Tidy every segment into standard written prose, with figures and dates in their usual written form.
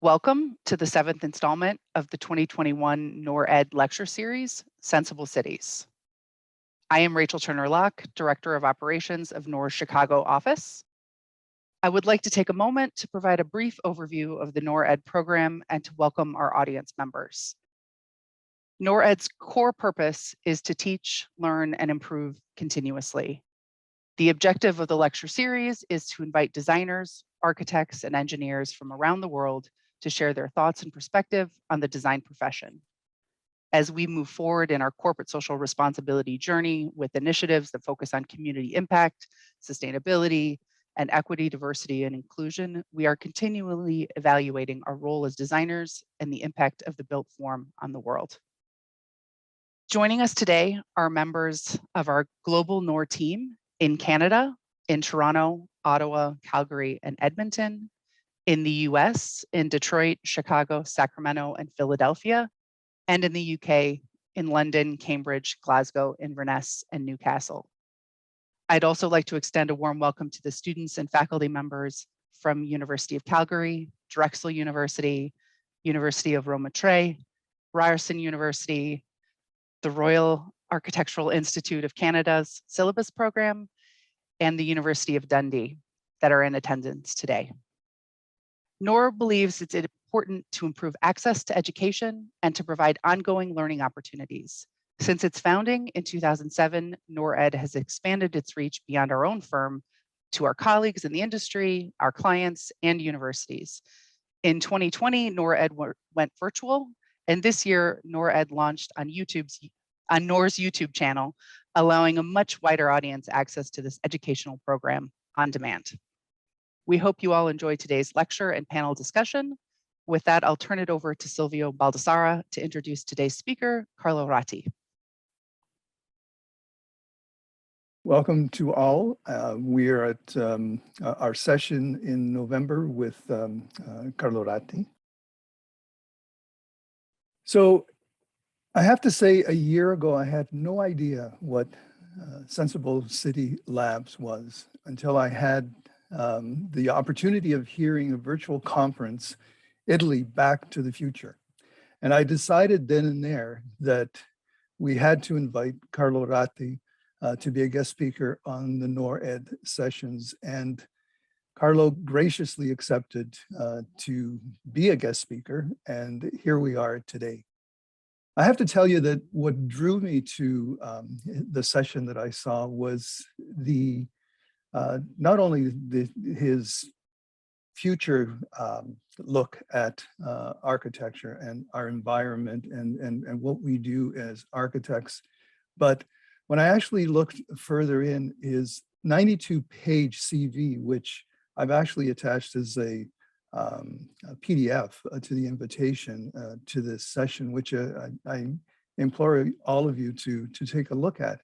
Welcome to the seventh installment of the 2021 NORR lecture series, Sensible Cities. I am Rachel Turner-Locke, Director of Operations of NORR's Chicago office. I would like to take a moment to provide a brief overview of the NORR program and to welcome our audience members. NORR's core purpose is to teach, learn, and improve continuously. The objective of the lecture series is to invite designers, architects, and engineers from around the world to share their thoughts and perspective on the design profession. As we move forward in our corporate social responsibility journey with initiatives that focus on community impact, sustainability, and equity, diversity, and inclusion, we are continually evaluating our role as designers and the impact of the built form on the world. Joining us today are members of our global NORR team in Canada, in Toronto, Ottawa, Calgary, and Edmonton, in the US, in Detroit, Chicago, Sacramento, and Philadelphia, and in the UK, in London, Cambridge, Glasgow, Inverness, and Newcastle. I'd also like to extend a warm welcome to the students and faculty members from University of Calgary, Drexel University, University of Rome-Tre, Ryerson University, the Royal Architectural Institute of Canada's syllabus program, and the University of Dundee that are in attendance today. NORR believes it's important to improve access to education and to provide ongoing learning opportunities. Since its founding in 2007, NORR has expanded its reach beyond our own firm to our colleagues in the industry, our clients, and universities. In 2020, NORR went virtual, and this year, NORR launched on NORR's YouTube channel, allowing a much wider audience access to this educational program on demand. We hope you all enjoy today's lecture and panel discussion. With that, I'll turn it over to Silvio Baldassara to introduce today's speaker, Carlo Ratti. Welcome to all. We are at our session in November with Carlo Ratti. So I have to say, a year ago, I had no idea what Senseable City Labs was until I had the opportunity of hearing a virtual conference, Italy Back to the Future. And I decided then and there that we had to invite Carlo Ratti to be a guest speaker on the NORR sessions. And Carlo graciously accepted to be a guest speaker, and here we are today. I have to tell you that what drew me to the session that I saw was the not only his future look at architecture and our environment and what we do as architects, but when I actually looked further in his 92-page CV, which I've actually attached as a PDF to the invitation to this session, which I implore all of you to take a look at.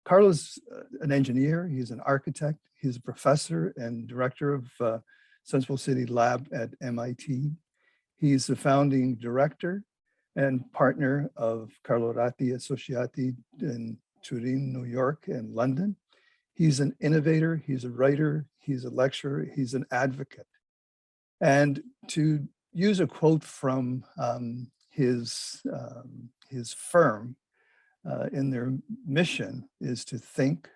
Carlo's an engineer, he's an architect, he's a professor and director of Senseable City Lab at MIT. He's the founding director and partner of Carlo Ratti Associati in Turin, New York, and London. He's an innovator, he's a writer, he's a lecturer, he's an advocate. And to use a quote from his firm, in their mission is to think,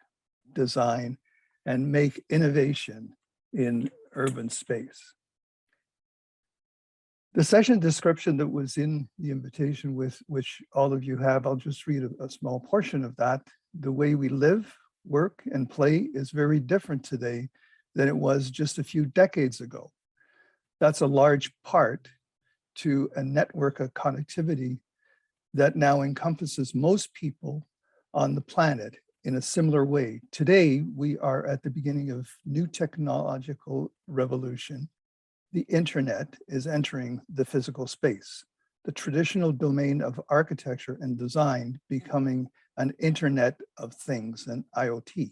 design, and make innovation in urban space. The session description that was in the invitation, with which all of you have, I'll just read a small portion of that. The way we live, work, and play is very different today than it was just a few decades ago. That's a large part to a network of connectivity that now encompasses most people on the planet in a similar way. Today, we are at the beginning of new technological revolution. The internet is entering the physical space, the traditional domain of architecture and design becoming an internet of things, an IoT.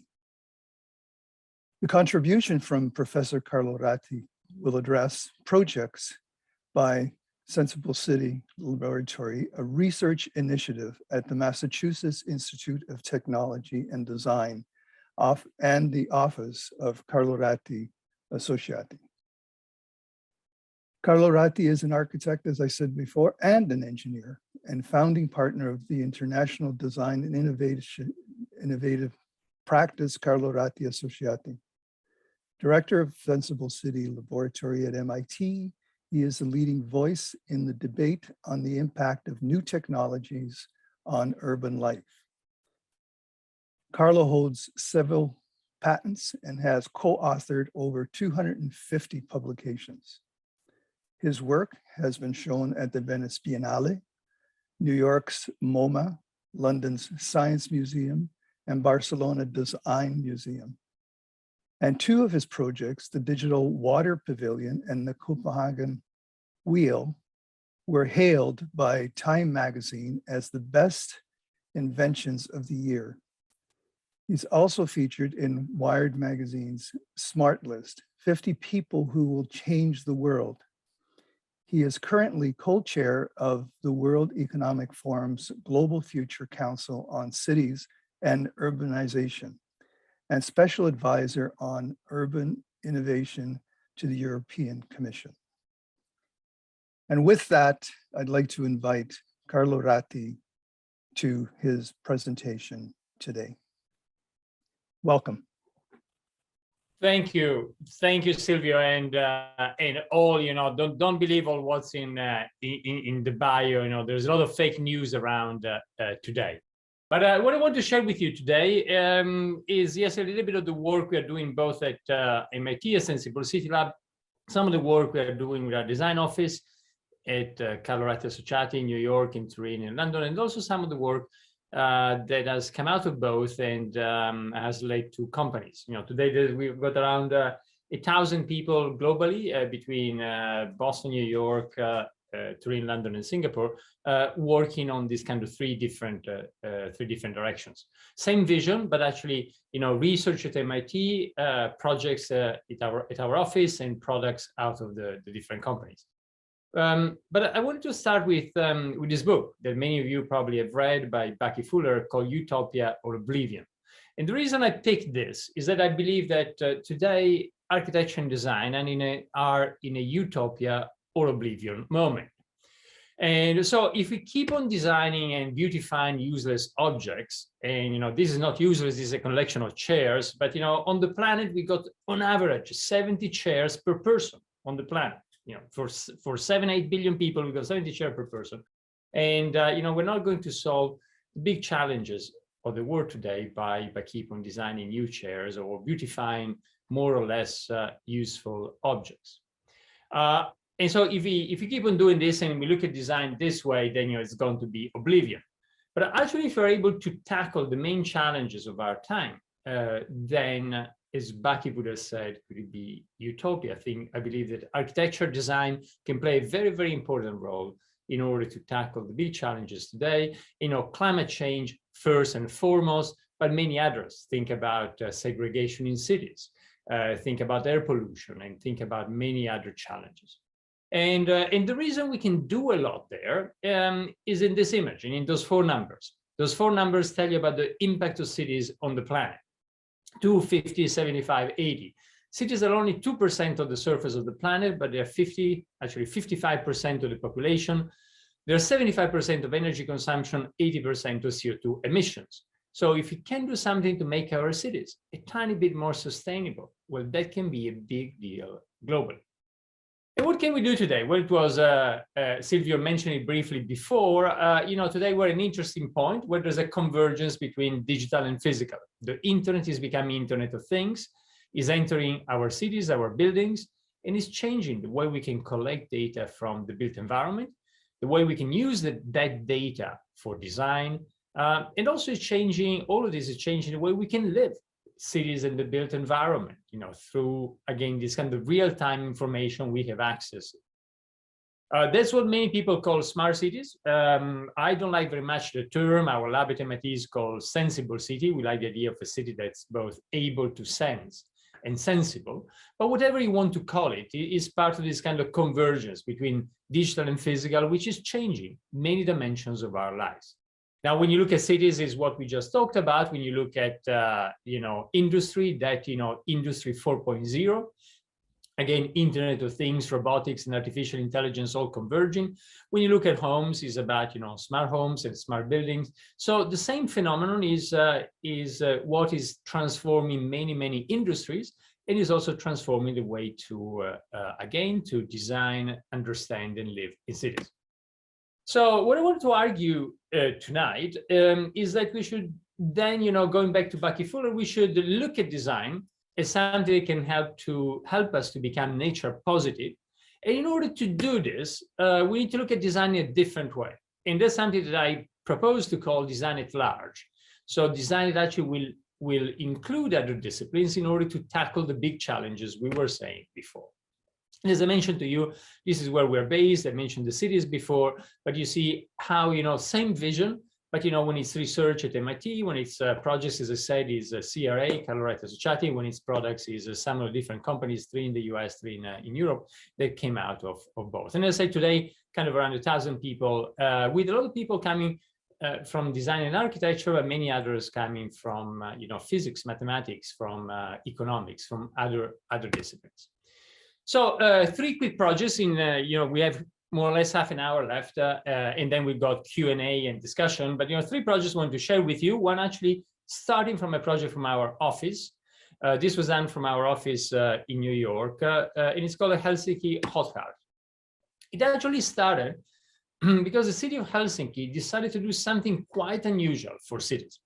The contribution from Professor Carlo Ratti will address projects by Senseable City Laboratory, a research initiative at the Massachusetts Institute of Technology and Design and the office of Carlo Ratti Associati. Carlo Ratti is an architect, as I said before, and an engineer, and founding partner of the international design and innovative practice, Carlo Ratti Associati. Director of Senseable City Laboratory at MIT, he is a leading voice in the debate on the impact of new technologies on urban life. Carlo holds several patents and has co-authored over 250 publications. His work has been shown at the Venice Biennale, New York's MoMA, London's Science Museum, and Barcelona Design Museum. And two of his projects, the Digital Water Pavilion and the Copenhagen Wheel, were hailed by Time magazine as the best inventions of the year. He's also featured in Wired magazine's Smart List, 50 People Who Will Change the World. He is currently co-chair of the World Economic Forum's Global Future Council on Cities and Urbanization, and special advisor on urban innovation to the European Commission. And with that, I'd like to invite Carlo Ratti to his presentation today. Welcome. Thank you, Silvio, and all. Don't believe all what's in the bio. There's a lot of fake news around today. But what I want to share with you today is, yes, a little bit of the work we are doing both at MIT, Senseable City Lab, some of the work we are doing with our design office at Carlo Ratti Associati in New York, in Turin, in London, and also some of the work that has come out of both and has led to companies. Today we've got around 1,000 people globally between Boston, New York, Turin, London, and Singapore, working on these kind of three different directions. Same vision, but actually, research at MIT, projects at our office, and products out of the different companies. But I wanted to start with this book that many of you probably have read by Bucky Fuller called Utopia or Oblivion. And the reason I picked this is that I believe that today architecture and design are in a utopia or oblivion moment. And so if we keep on designing and beautifying useless objects, and this is not useless, this is a collection of chairs, but on the planet we got on average 70 chairs per person on the planet. For 7-8 billion people, we got 70 chairs per person. And we're not going to solve the big challenges of the world today by keep on designing new chairs or beautifying more or less useful objects. And so if we keep on doing this and we look at design this way, then it's going to be oblivion. But actually, if we're able to tackle the main challenges of our time, then, as Bucky would have said, could it be utopia? I believe that architecture design can play a very, very important role in order to tackle the big challenges today. Climate change first and foremost, but many others. Think about segregation in cities, think about air pollution, and think about many other challenges. And the reason we can do a lot there is in this image and in those four numbers. Those four numbers tell you about the impact of cities on the planet. 2, 50, 75, 80. Cities are only 2% of the surface of the planet, but they're 55% of the population. They're 75% of energy consumption, 80% of CO2 emissions. So if we can do something to make our cities a tiny bit more sustainable, well, that can be a big deal globally. And what can we do today? Well, it was Silvio mentioned it briefly before. Today we're at an interesting point where there's a convergence between digital and physical. The internet is becoming Internet of Things, is entering our cities, our buildings, and is changing the way we can collect data from the built environment, the way we can use that data for design, and also it's changing. All of this is changing the way we can live cities and the built environment, through, again, this kind of real-time information we have access to. That's what many people call smart cities. I don't like very much the term. Our lab at MIT is called Senseable City. We like the idea of a city that's both able to sense and sensible. But whatever you want to call it, it is part of this kind of convergence between digital and physical, which is changing many dimensions of our lives. Now, when you look at cities, is what we just talked about. When you look at, industry, that, Industry 4.0, Again, Internet of Things, robotics, and artificial intelligence all converging. When you look at homes, it's about smart homes and smart buildings. So the same phenomenon is what is transforming many industries, and is also transforming the way to again to design, understand, and live in cities. So what I want to argue tonight is that we should then, going back to Bucky Fuller, we should look at design as something that can help us to become nature positive. And in order to do this, we need to look at design in a different way. And that's something that I propose to call design at large. So design that actually will include other disciplines in order to tackle the big challenges we were saying before. And as I mentioned to you, this is where we're based. I mentioned the cities before, but you see how, same vision, but when it's research at MIT, when it's projects, as I said, is CRA, Carlo Ratti Associati, when it's products is some of the different companies, 3 in the US, 3 in Europe, that came out of both. And as I say today, kind of around 1,000 people, with a lot of people coming from design and architecture, but many others coming from physics, mathematics, from economics, from other disciplines. So 3 quick projects in, we have more or less half an hour left, and then we've got Q&A and discussion, but 3 projects I want to share with you. One actually starting from a project from our office. This was done from our office in New York, and it's called a Helsinki Hot House. It actually started because the city of Helsinki decided to do something quite unusual for cities.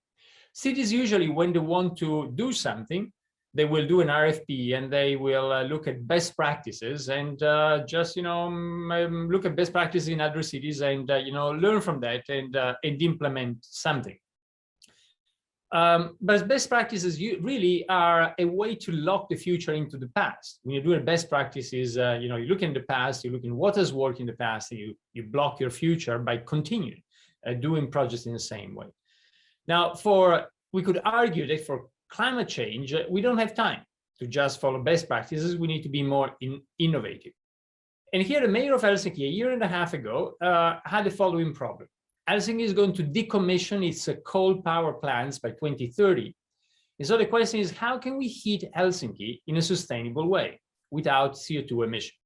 Cities usually, when they want to do something, they will do an RFP and they will look at best practices and just look at best practices in other cities and learn from that and implement something. But best practices really are a way to lock the future into the past. When you do a best practices, you look in the past, you look in what has worked in the past, and you block your future by continuing doing projects in the same way. Now, we could argue that for climate change, we don't have time to just follow best practices. We need to be more innovative. And here, the mayor of Helsinki, a year and a half ago, had the following problem. Helsinki is going to decommission its coal power plants by 2030. And so the question is, how can we heat Helsinki in a sustainable way without CO2 emission?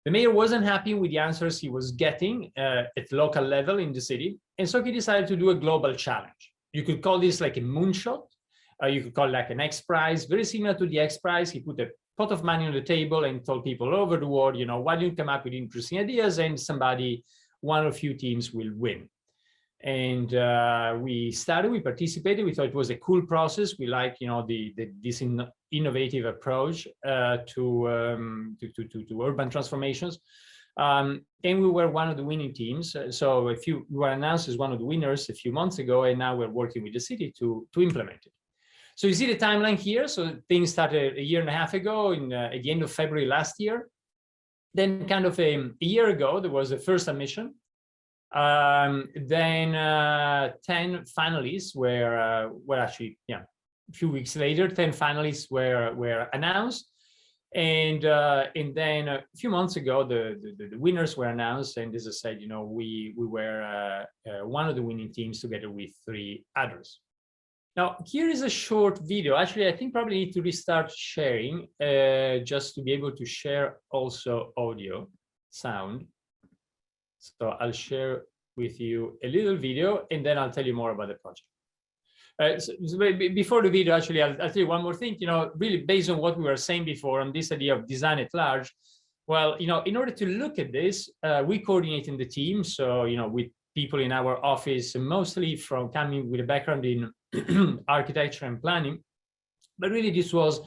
The mayor wasn't happy with the answers he was getting at local level in the city. And so he decided to do a global challenge. You could call this like a moonshot. You could call it like an X Prize, very similar to the X Prize. He put a pot of money on the table and told people all over the world, why don't you come up with interesting ideas, and one or few teams will win. And we participated. We thought it was a cool process. We like, this innovative approach to urban transformations. And we were one of the winning teams. So we were announced as one of the winners a few months ago, and now we're working with the city to implement it. So you see the timeline here. So things started a year and a half ago, at the end of February last year. Then kind of a year ago, there was the first submission. Then 10 finalists were actually, a few weeks later, 10 finalists were announced. And then a few months ago, the winners were announced. And as I said, we were one of the winning teams together with 3 others. Now, here is a short video. Actually, I think probably need to restart sharing just to be able to share also audio, sound. So I'll share with you a little video, and then I'll tell you more about the project. So before the video, actually, I'll tell you one more thing, really based on what we were saying before on this idea of design at large. Well, in order to look at this, we coordinate in the team. So, with people in our office, mostly from coming with a background in architecture and planning. But really, this was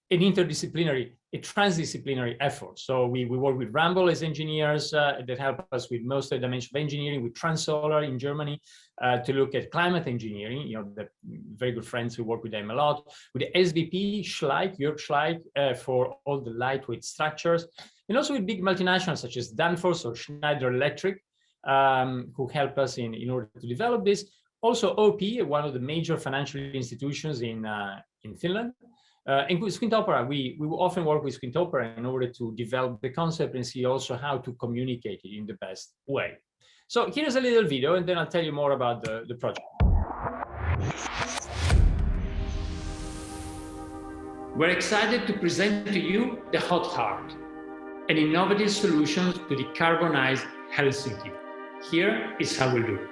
an interdisciplinary, a transdisciplinary effort. So we work with Ramble as engineers that help us with most of the dimension of engineering, with TransSolar in Germany to look at climate engineering, the very good friends who work with them a lot, with the SVP, Schleich, Jörg Schleich, for all the lightweight structures, and also with big multinationals such as Danfoss or Schneider Electric, who help us in order to develop this. Also OP, one of the major financial institutions in Finland. And with Squintopera, we often work with Squintopera in order to develop the concept and see also how to communicate it in the best way. So here's a little video, and then I'll tell you more about the project. we're excited to present to you the Hot Heart, an innovative solution to decarbonize Helsinki. Here is how we'll do it.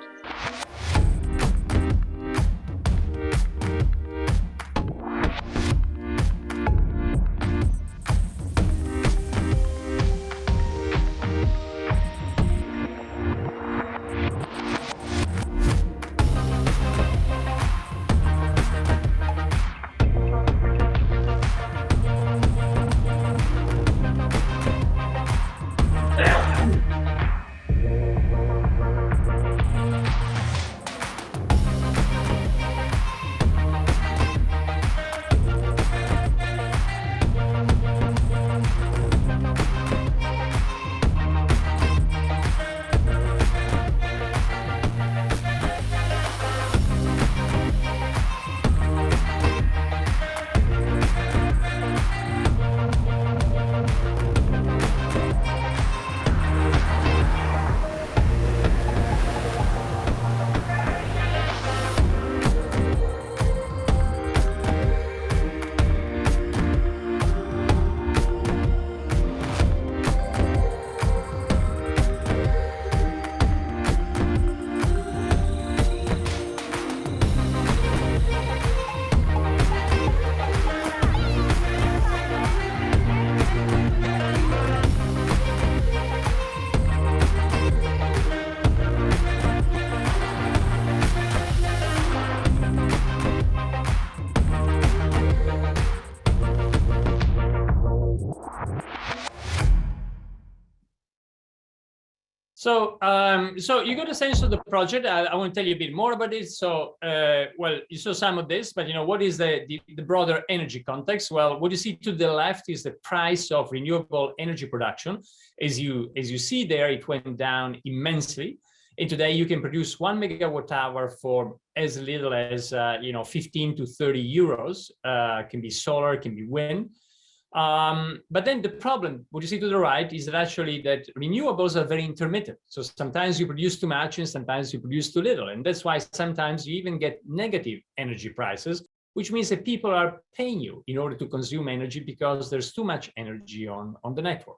So you got a sense of the project. I want to tell you a bit more about it. So, well, you saw some of this, but what is the broader energy context? Well, what you see to the left is the price of renewable energy production. As you see there, it went down immensely. And today you can produce 1 megawatt hour for as little as 15 to 30 euros. Can be solar, can be wind. But then the problem, what you see to the right, is that actually that renewables are very intermittent. So sometimes you produce too much and sometimes you produce too little. And that's why sometimes you even get negative energy prices, which means that people are paying you in order to consume energy because there's too much energy on the network.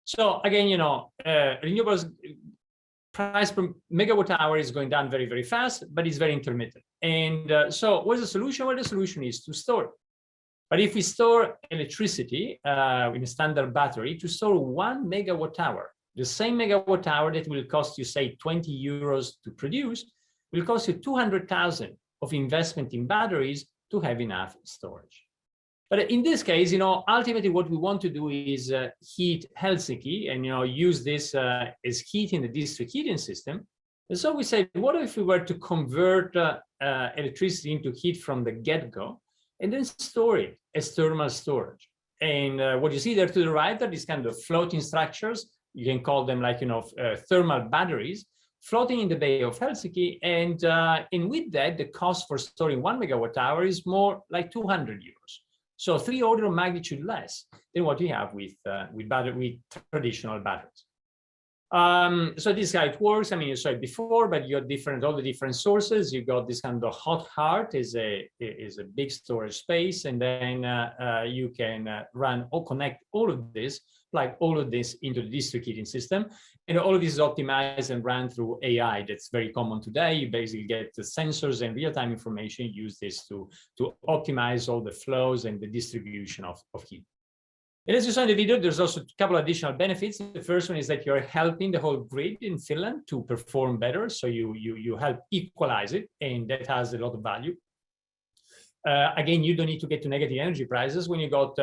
So again, renewables price per megawatt hour is going down very, very fast, but it's very intermittent. And so what's the solution? Well, the solution is to store it. But if we store electricity in a standard battery, to store 1 megawatt hour, the same megawatt hour that will cost you, say, 20 euros to produce, will cost you 200,000 of investment in batteries to have enough storage. But in this case, ultimately what we want to do is heat Helsinki and, use this as heat in the district heating system. And so we said, what if we were to convert electricity into heat from the get-go, and then store it as thermal storage? And what you see there to the right are these kind of floating structures. You can call them like, thermal batteries floating in the Bay of Helsinki. And with that, the cost for storing 1 megawatt hour is more like 200 euros. So 3 orders of magnitude less than what you have with traditional batteries. So this is how it works. I mean, you saw it before, but you got all the different sources. You got this kind of hot heart is a big storage space, and then you can run or connect all of this, plug all of this into the district heating system, and all of this is optimized and run through AI. That's very common today. You basically get the sensors and real-time information. Use this to optimize all the flows and the distribution of heat. And as you saw in the video, there's also a couple of additional benefits. The first one is that you're helping the whole grid in Finland to perform better. So you help equalize it, and that has a lot of value. Again, you don't need to get to negative energy prices. When you got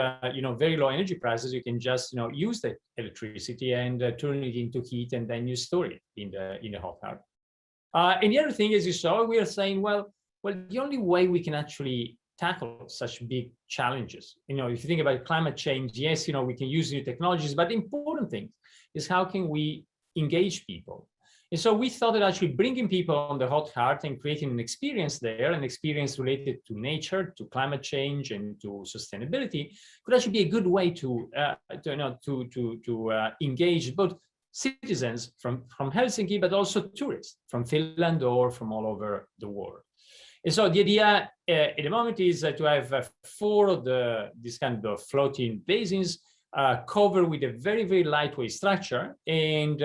very low energy prices, you can just use the electricity and turn it into heat, and then you store it in the hot heart. And the other thing, as you saw, we are saying, well, the only way we can actually tackle such big challenges, if you think about climate change, yes, we can use new technologies, but the important thing is how can we engage people? And so we thought that actually bringing people on the hot heart and creating an experience there, an experience related to nature, to climate change, and to sustainability, could actually be a good way to engage both citizens from Helsinki, but also tourists from Finland or from all over the world. And so the idea at the moment is to have 4 of these kind of floating basins covered with a very, very lightweight structure, and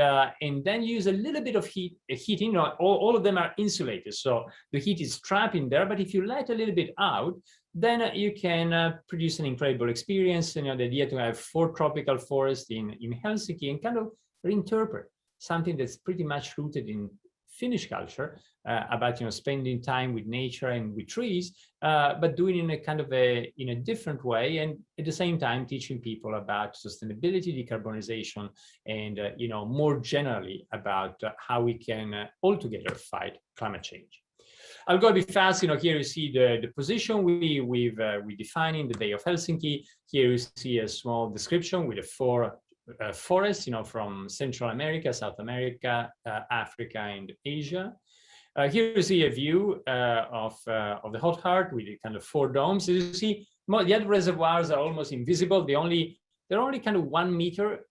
then use a little bit of heating. All of them are insulated, so the heat is trapped in there. But if you let a little bit out, then you can produce an incredible experience. The idea to have 4 tropical forests in Helsinki and kind of reinterpret something that's pretty much rooted in Finnish culture about spending time with nature and with trees, but doing it in a kind of in a different way, and at the same time teaching people about sustainability, decarbonization, and more generally about how we can all together fight climate change. I'll go a bit fast. Here you see the position we define in the Bay of Helsinki. Here you see a small description with the 4 forests, from Central America, South America, Africa, and Asia. Here you see a view of the Hot Heart with the kind of 4 domes. As you see, the other reservoirs are almost invisible. They're only kind of 1 meter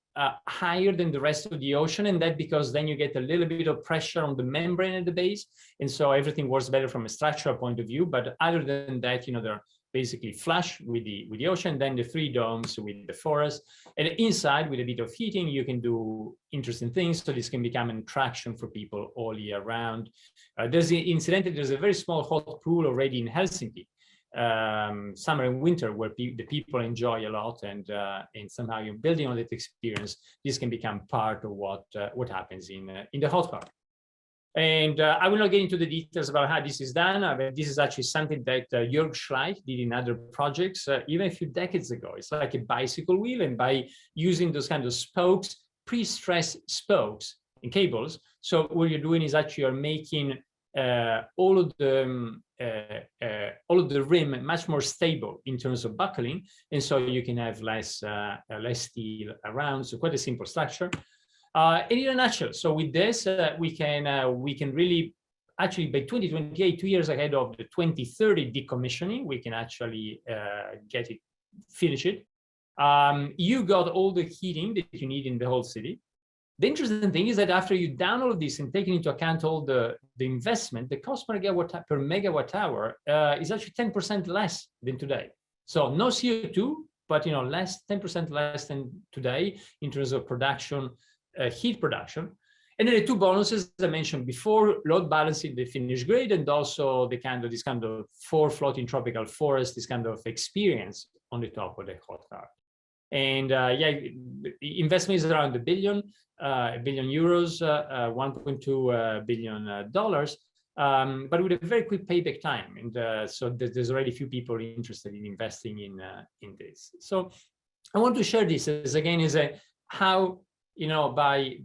higher than the rest of the ocean, and that because then you get a little bit of pressure on the membrane at the base, and so everything works better from a structural point of view. But other than that, they're basically flush with the ocean. Then the 3 domes with the forest, and inside with a bit of heating, you can do interesting things. So this can become an attraction for people all year round. Incidentally, there's a very small hot pool already in Helsinki, summer and winter, where the people enjoy a lot, and somehow you're building on that experience. This can become part of what happens in the Hot Heart. And I will not get into the details about how this is done. This is actually something that Jörg Schleich did in other projects even a few decades ago. It's like a bicycle wheel, and by using those kind of spokes, pre-stressed spokes and cables. So what you're doing is actually you're making all of the rim much more stable in terms of buckling, and so you can have less steel around. So quite a simple structure. In a nutshell, so with this, we can really, actually by 2028, 2 years ahead of the 2030 decommissioning, we can actually finish it. You got all the heating that you need in the whole city. The interesting thing is that after you've done all of this and taken into account all the investment, the cost per megawatt hour is actually 10% less than today. So no CO2, but 10% less than today in terms of production, heat production. And then the 2 bonuses I mentioned before: load balancing the Finnish grid, and also this kind of 4 floating tropical forests, this kind of experience on the top of the Hot Heart. And investment is around €1 billion, euros, $1.2 billion, but with a very quick payback time. And so there's already a few people interested in investing in this. So I want to share this as how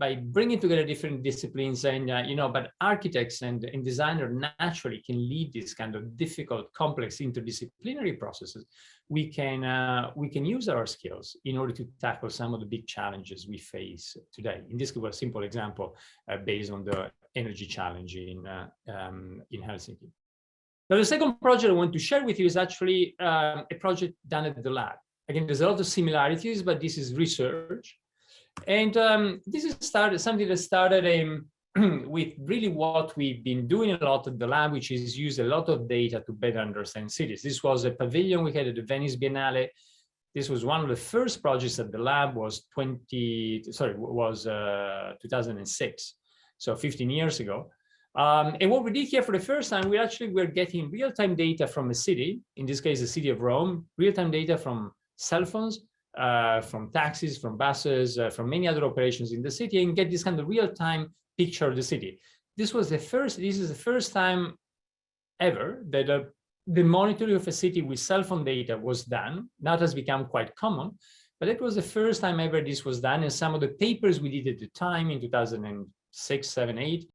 by bringing together different disciplines, and but architects and designers naturally can lead this kind of difficult, complex, interdisciplinary processes. We can use our skills in order to tackle some of the big challenges we face today. In this case, a simple example based on the energy challenge in Helsinki. Now, the second project I want to share with you is actually a project done at the lab. Again, there's a lot of similarities, but this is research. And this is something that started with really what we've been doing a lot at the lab, which is use a lot of data to better understand cities. This was a pavilion we had at the Venice Biennale. This was one of the first projects at the lab, was 2006, so 15 years ago. And what we did here for the first time, we're getting real-time data from a city, in this case, the city of Rome, real-time data from cell phones, from taxis, from buses, from many other operations in the city, and get this kind of real-time picture of the city. This is the first time ever that the monitoring of a city with cell phone data was done. Now it has become quite common, but it was the first time ever this was done. And some of the papers we did at the time in 2006, 7, 8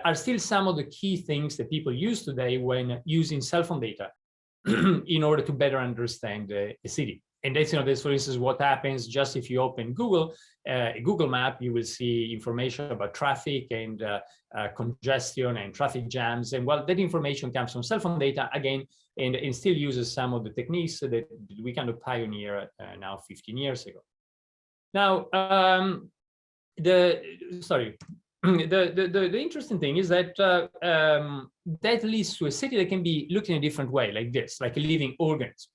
are still some of the key things that people use today when using cell phone data in order to better understand a city. And that's, that's, for instance, what happens just if you open Google Map, you will see information about traffic and congestion and traffic jams. And well, that information comes from cell phone data again, and still uses some of the techniques that we kind of pioneered now 15 years ago. Now, the interesting thing is that that leads to a city that can be looked in a different way, like this, like a living organism.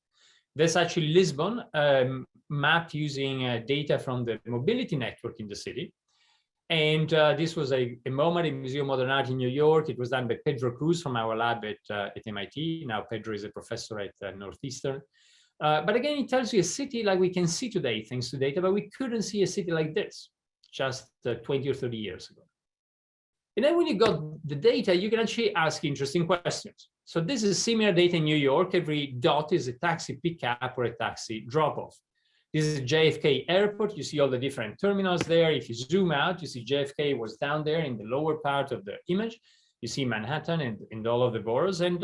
That's actually Lisbon, mapped using data from the mobility network in the city. And this was a MoMA, the Museum of Modern Art in New York. It was done by Pedro Cruz from our lab at MIT. Now Pedro is a professor at Northeastern. But again, it tells you a city like we can see today, thanks to data, but we couldn't see a city like this just 20 or 30 years ago. And then when you got the data, you can actually ask interesting questions. So this is similar data in New York. Every dot is a taxi pickup or a taxi drop-off. This is JFK Airport. You see all the different terminals there. If you zoom out, you see JFK was down there in the lower part of the image. You see Manhattan and all of the boroughs. And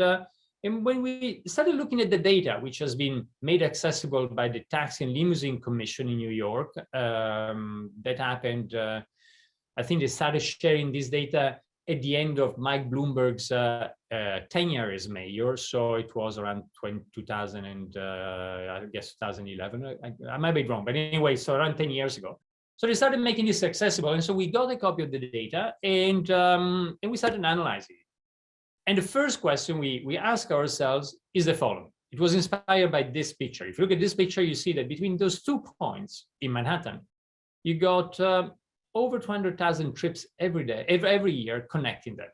when we started looking at the data, which has been made accessible by the Taxi and Limousine Commission in New York, that happened, I think they started sharing this data at the end of Mike Bloomberg's tenure as mayor. So it was around 2000 and I guess 2011. I might be wrong, but anyway, so around 10 years ago. So they started making this accessible. And so we got a copy of the data and we started analyzing it. And the first question we ask ourselves is the following. It was inspired by this picture. If you look at this picture, you see that between those 2 points in Manhattan, you got over 200,000 trips every year connecting them,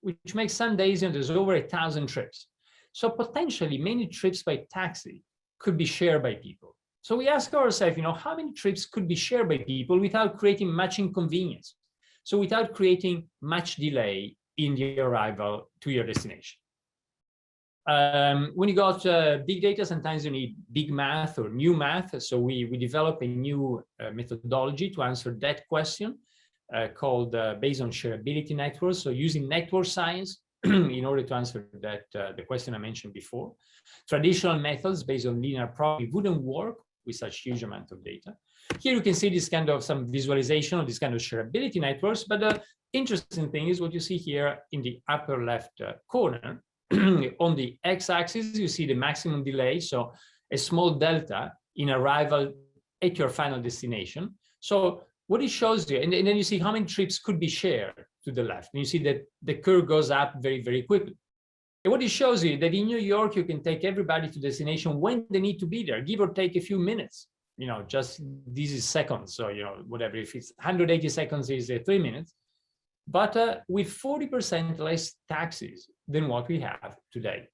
which makes some days, there's over 1,000 trips. So potentially many trips by taxi could be shared by people. So we ask ourselves, how many trips could be shared by people without creating much inconvenience? So without creating much delay in the arrival to your destination. When you got big data, sometimes you need big math or new math. So we developed a new methodology to answer that question called based on shareability networks. So using network science in order to answer that the question I mentioned before. Traditional methods based on linear probability wouldn't work with such huge amount of data. Here you can see this kind of some visualization of this kind of shareability networks. But the interesting thing is what you see here in the upper left corner. On the x-axis, you see the maximum delay, so a small delta in arrival at your final destination. So what it shows you, and then you see how many trips could be shared to the left. And you see that the curve goes up very, very quickly. And what it shows you that in New York, you can take everybody to destination when they need to be there, give or take a few minutes. Just this is seconds. So, whatever, if it's 180 seconds is 3 minutes. But with 40% less taxis than what we have today.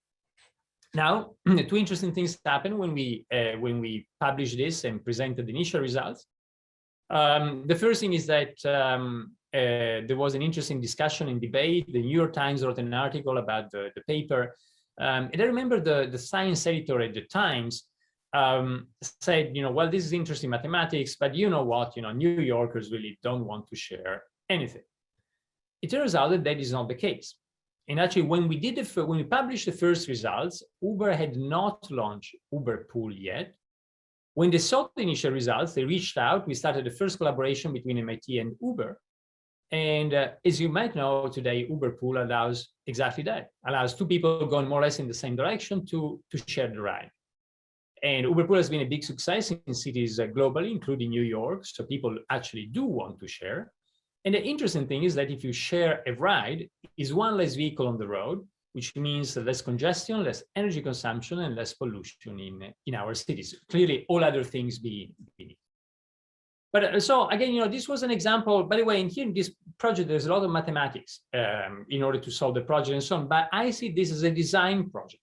Now, 2 interesting things happened when we published this and presented the initial results. The first thing is that there was an interesting discussion and debate. The New York Times wrote an article about the paper. And I remember the science editor at the Times said, well, this is interesting mathematics, but you know what, New Yorkers really don't want to share anything. It turns out that that is not the case. And actually, when we published the first results, Uber had not launched Uber Pool yet. When they saw the initial results, they reached out. We started the first collaboration between MIT and Uber. And as you might know, today, Uber Pool allows exactly that. Allows 2 people going more or less in the same direction to share the ride. And Uber Pool has been a big success in cities globally, including New York. So people actually do want to share. And the interesting thing is that if you share a ride, is 1 less vehicle on the road, which means less congestion, less energy consumption, and less pollution in our cities. Clearly, all other things being equal. But so again, this was an example. By the way, in here in this project, there's a lot of mathematics in order to solve the project and so on. But I see this as a design project.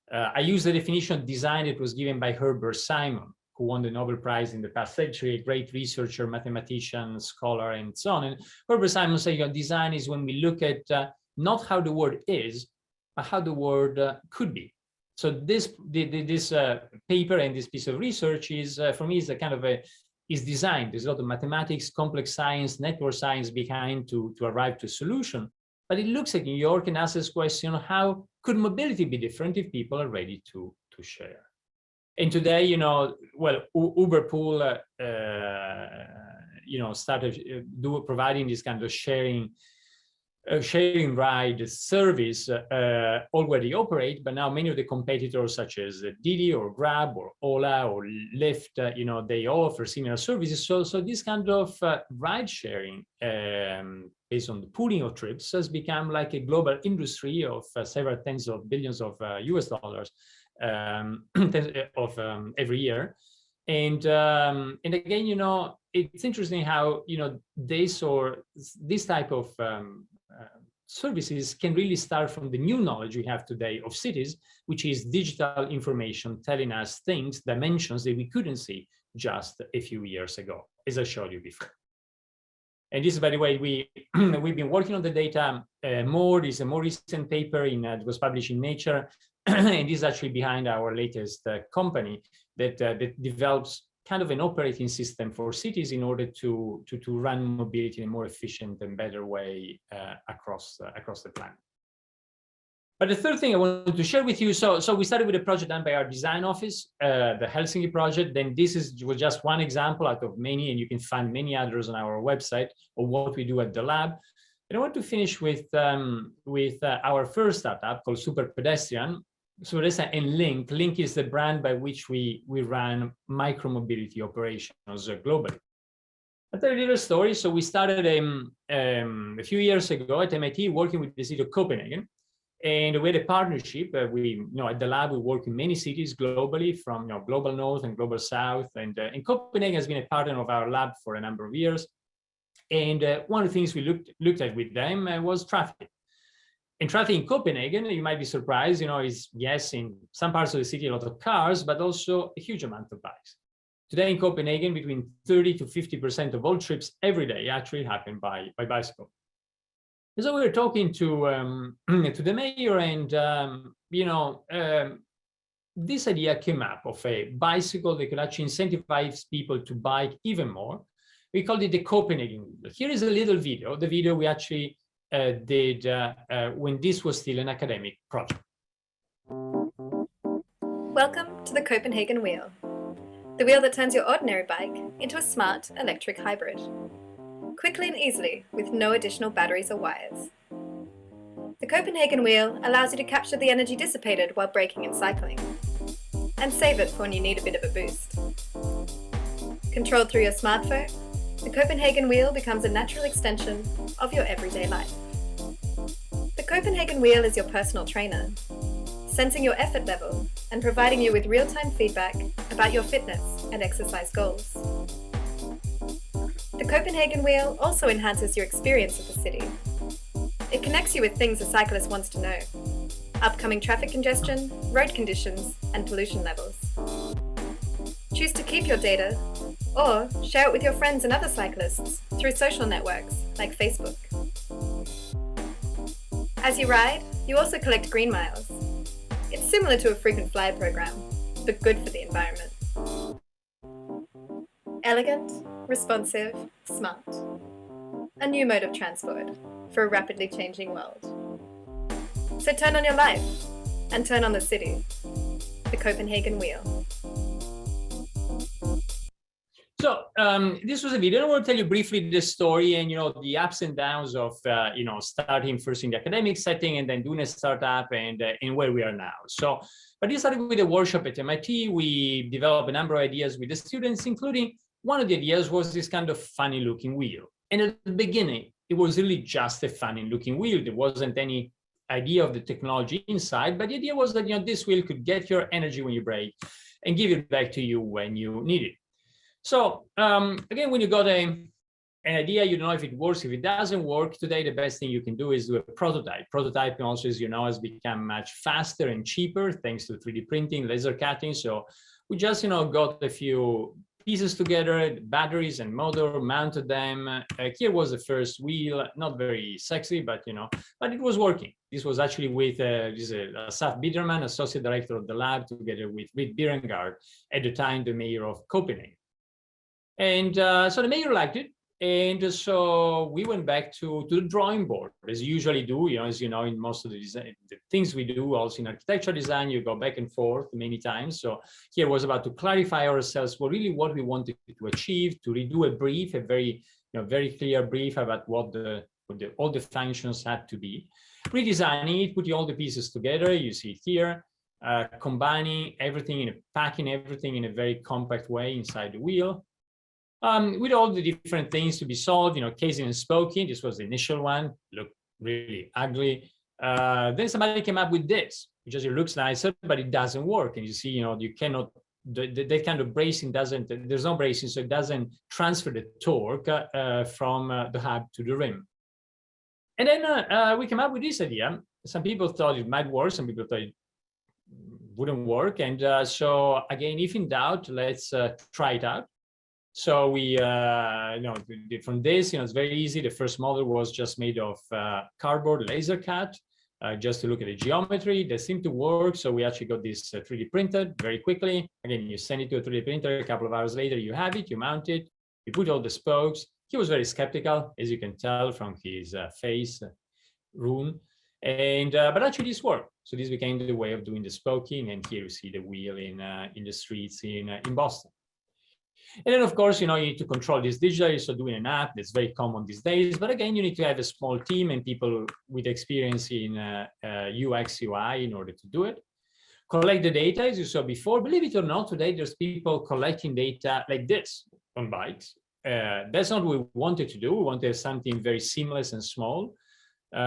I use the definition of design that was given by Herbert Simon, who won the Nobel Prize in the past century, a great researcher, mathematician, scholar, and so on. And Herbert Simon said, design is when we look at not how the word is, but how the word could be. So this paper and this piece of research is, for me, is a kind of is design. There's a lot of mathematics, complex science, network science behind to arrive to a solution. But it looks at New York and asks this question, how could mobility be different if people are ready to share? And today, well, Uber Pool, started providing this kind of sharing ride service already operate, but now many of the competitors such as Didi or Grab or Ola or Lyft, they offer similar services. So this kind of ride sharing based on the pooling of trips, has become like a global industry of several tens of billions of US dollars every year. And again, you know, it's interesting how, you know, this type of services can really start from the new knowledge we have today of cities, which is digital information telling us things, dimensions that we couldn't see just a few years ago, as I showed you before. And this is, by the way, we've been working on the data more. This is a more recent paper that was published in Nature, and this is actually behind our latest company that develops kind of an operating system for cities in order to run mobility in a more efficient and better way across the planet. But the third thing I wanted to share with you, so we started with a project done by our design office, the Helsinki project. Then this was just one example out of many, and you can find many others on our website of what we do at the lab. And I want to finish with our first startup called Super Pedestrian. So and Link. Link is the brand by which we run micromobility operations globally. I'll tell you a little story. So we started a few years ago at MIT working with the city of Copenhagen. And we had a partnership. At the lab, we work in many cities globally, from global north and global south. And Copenhagen has been a partner of our lab for a number of years. And one of the things we looked at with them was traffic. And traffic in Copenhagen, you might be surprised, is, yes, in some parts of the city, a lot of cars, but also a huge amount of bikes. Today in Copenhagen, between 30 to 50% of all trips every day actually happen by bicycle. And so we were talking to the mayor, and this idea came up of a bicycle that could actually incentivize people to bike even more. We called it the Copenhagen Wheel. Here is a little video. The video we actually did when this was still an academic project. Welcome to the Copenhagen Wheel, the wheel that turns your ordinary bike into a smart electric hybrid. Quickly and easily, with no additional batteries or wires. The Copenhagen Wheel allows you to capture the energy dissipated while braking and cycling, and save it for when you need a bit of a boost. Controlled through your smartphone, the Copenhagen Wheel becomes a natural extension of your everyday life. The Copenhagen Wheel is your personal trainer, sensing your effort level and providing you with real-time feedback about your fitness and exercise goals. The Copenhagen Wheel also enhances your experience of the city. It connects you with things a cyclist wants to know: upcoming traffic congestion, road conditions, and pollution levels. Choose to keep your data, or share it with your friends and other cyclists through social networks like Facebook. As you ride, you also collect green miles. It's similar to a frequent flyer program, but good for the environment. Elegant, responsive, smart. A new mode of transport for a rapidly changing world. So turn on your life and turn on the city. The Copenhagen Wheel. So this was a video. I want to tell you briefly the story and the ups and downs of starting first in the academic setting and then doing a startup and where we are now. So, but it started with a workshop at MIT. We developed a number of ideas with the students, including one of the ideas was this kind of funny looking wheel. And at the beginning, it was really just a funny looking wheel. There wasn't any idea of the technology inside, but the idea was that this wheel could get your energy when you brake and give it back to you when you need it. So again, when you got an idea, you don't know if it works, if it doesn't work. Today, the best thing you can do is do a prototype. Prototyping also, as you know, has become much faster and cheaper thanks to 3D printing, laser cutting. So we just got a few pieces together, batteries and motor, mounted them. Here was the first wheel, not very sexy, but but it was working. This was actually with Asaf Biderman, associate director of the lab, together with Birengard, at the time the mayor of Copenhagen. And so the mayor liked it. And so we went back to the drawing board, as you usually do, as you know, in most of the things we do, also in architecture design, you go back and forth many times. So here was about to clarify ourselves really what we wanted to achieve, to redo a brief, a very, very clear brief about what all the functions had to be. Redesigning it, putting all the pieces together, you see it here, combining everything, packing everything in a very compact way inside the wheel. with all the different things to be solved, casing and spoking. This was the initial one, looked really ugly. Then somebody came up with this, which just, it looks nicer, but it doesn't work. And you see, you cannot, that kind of bracing doesn't, there's no bracing, so it doesn't transfer the torque from the hub to the rim. And then we came up with this idea. Some people thought it might work, some people thought it wouldn't work. And so again, if in doubt, let's try it out. So we, from this, it's very easy. The first model was just made of cardboard laser cut, just to look at the geometry. That seemed to work. So we actually got this 3D printed very quickly. Again, you send it to a 3D printer. A couple of hours later, you have it. You mount it. You put all the spokes. He was very skeptical, as you can tell from his face, rune. And but actually, this worked. So this became the way of doing the spoking. And here you see the wheel in the streets in Boston. And then, of course, you need to control this digitally. So doing an app, that's very common these days. But again, you need to have a small team and people with experience in UX, UI in order to do it. Collect the data, as you saw before. Believe it or not, today there's people collecting data like this on bikes. That's not what we wanted to do. We wanted something very seamless and small.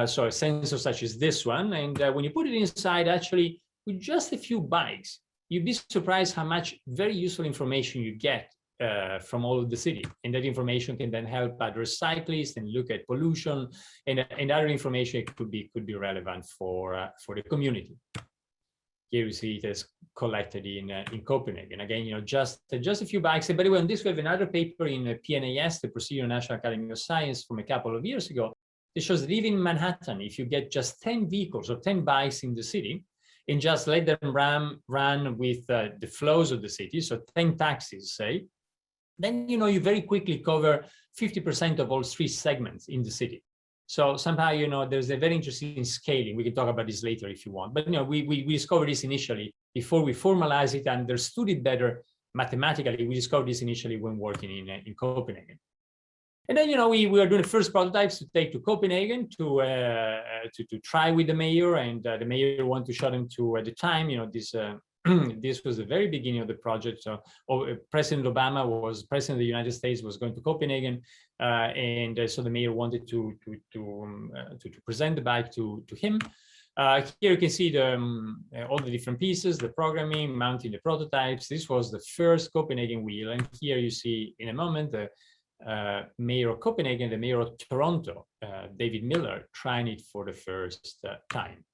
So a sensor such as this one. And when you put it inside, actually, with just a few bikes, you'd be surprised how much very useful information you get from all of the city. And that information can then help other cyclists and look at pollution and other information could be relevant for the community. Here you see it is collected in Copenhagen. Again, just a few bikes. And by the way, on this we have another paper in PNAS, the Procedure National Academy of Science, from a couple of years ago. It shows that even in Manhattan, if you get just 10 vehicles or 10 bikes in the city, and just let them run with the flows of the city, so 10 taxis, say, then you very quickly cover 50% of all street segments in the city. So somehow, there's a very interesting scaling. We can talk about this later if you want. But we discovered this initially before we formalized it and understood it better mathematically. We discovered this initially when working in Copenhagen. And then we were doing the first prototypes to take to Copenhagen to try with the mayor, and the mayor wanted to show them to at the time. This was the very beginning of the project. So President Obama was president of the United States, was going to Copenhagen, and so the mayor wanted to present the bike to him. Here you can see all the different pieces, the programming, mounting the prototypes. This was the first Copenhagen wheel, and here you see in a moment the mayor of Copenhagen, the mayor of Toronto, David Miller, trying it for the first time.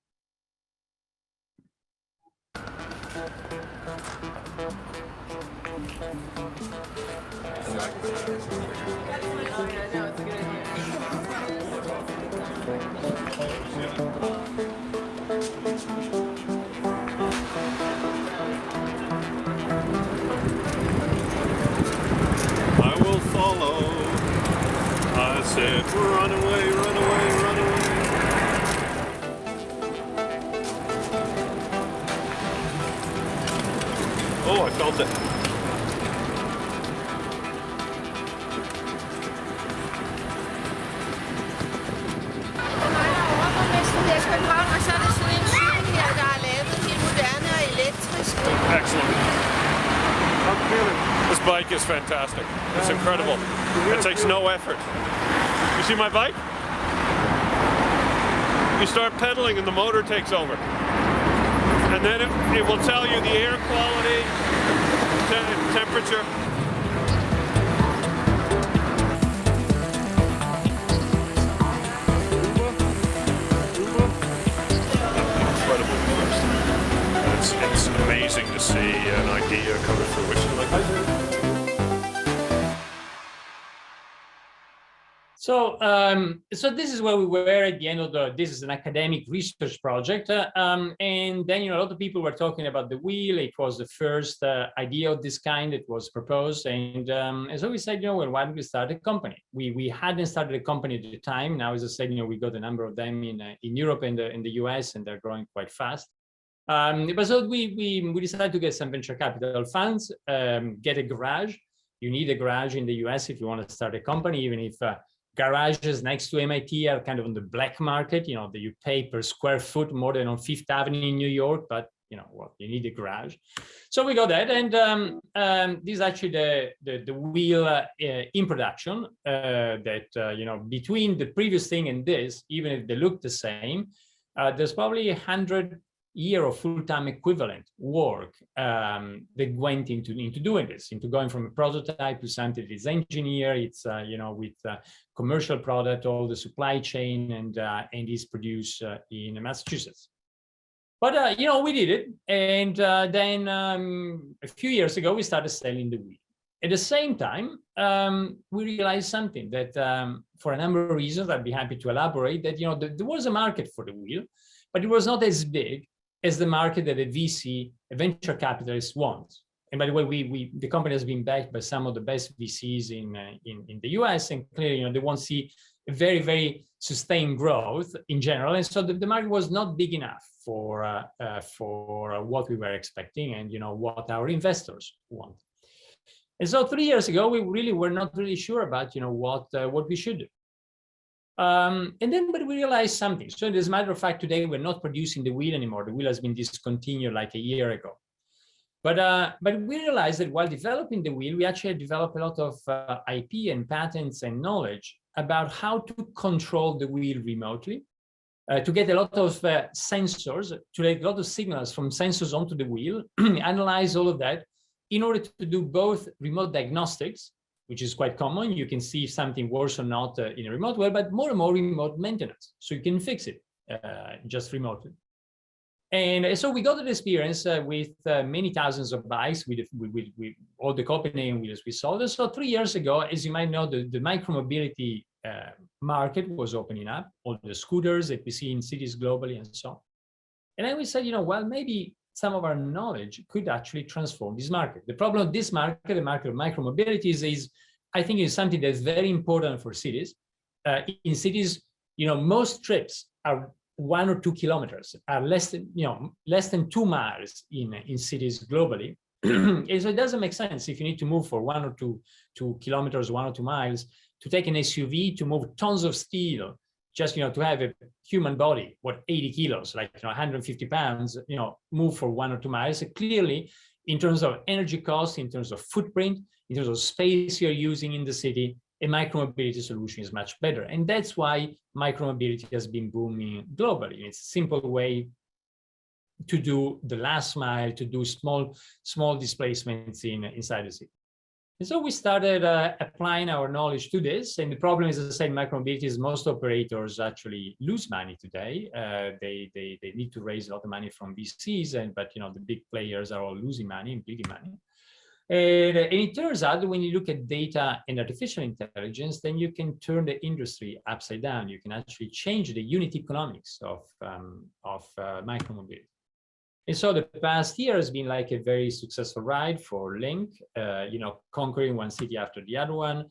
I will follow. I said, run away, run away, run away. Oh, I felt it. Excellent. This bike is fantastic. It's incredible. It takes no effort. You see my bike? You start pedaling and the motor takes over. And then it will tell you the air quality, temperature. It's amazing to see an idea come to fruition like that. So, so this is where we were at the end of this is an academic research project. And then, a lot of people were talking about the wheel. It was the first idea of this kind that was proposed. And so we said, well, why don't we start a company? We hadn't started a company at the time. Now, as I said, we got a number of them in Europe and in the US, and they're growing quite fast. But so we decided to get some venture capital funds, get a garage. You need a garage in the US if you want to start a company, even if garages next to MIT are kind of on the black market, that you pay per square foot more than on Fifth Avenue in New York, but you know, well, you need a garage. So we got that, and this is actually the wheel in production that, you know, between the previous thing and this, even if they look the same, there's probably 100 year of full-time equivalent work that went into doing this, into going from a prototype to something that is engineered, it's, you know, with commercial product, all the supply chain, and is produced in Massachusetts. But, you know, we did it. And then a few years ago, we started selling the wheel. At the same time, we realized something that for a number of reasons, I'd be happy to elaborate, that, you know, there was a market for the wheel, but it was not as big as the market that a VC, a venture capitalist, wants. And by the way, the company has been backed by some of the best VCs in the US, and clearly, you know, they want to see a very, very sustained growth in general. And so the market was not big enough for what we were expecting and, you know, what our investors want. And so 3 years ago, we really were not really sure about, you know, what we should do. But we realized something. So as a matter of fact, today we're not producing the wheel anymore. The wheel has been discontinued like a year ago. But we realized that while developing the wheel, we actually developed a lot of IP and patents and knowledge about how to control the wheel remotely, to get a lot of sensors, to get a lot of signals from sensors onto the wheel, analyze all of that in order to do both remote diagnostics, which is quite common. You can see if something works or not in a remote way, but more and more remote maintenance. So you can fix it just remotely. And so we got an experience with many thousands of bikes with all the Copenhagen wheels we sold. And so 3 years ago, as you might know, the micromobility market was opening up, all the scooters that we see in cities globally and so on. And then we said, you know, well, maybe some of our knowledge could actually transform this market. The problem of this market, the market of micromobility, is I think is something that's very important for cities. In cities, you know, most trips are 1 or 2 kilometers, are less than 2 miles in cities globally. And so it doesn't make sense if you need to move for 1 or 2 kilometers, 1 or 2 miles, to take an SUV to move tons of steel, just, you know, to have a human body, 80 kilos, like, you know, 150 pounds, you know, move for 1 or 2 miles. So clearly, in terms of energy cost, in terms of footprint, in terms of space you're using in the city, a micromobility solution is much better. And that's why micromobility has been booming globally. It's a simple way to do the last mile, to do small displacements inside the city. And so we started applying our knowledge to this. And the problem is, as I said, micromobility is most operators actually lose money today. They need to raise a lot of money from VCs, but, you know, the big players are all losing money and bleeding money. And it turns out that when you look at data and artificial intelligence, then you can turn the industry upside down. You can actually change the unit economics of micromobility. And so the past year has been like a very successful ride for Link, you know, conquering one city after the other one,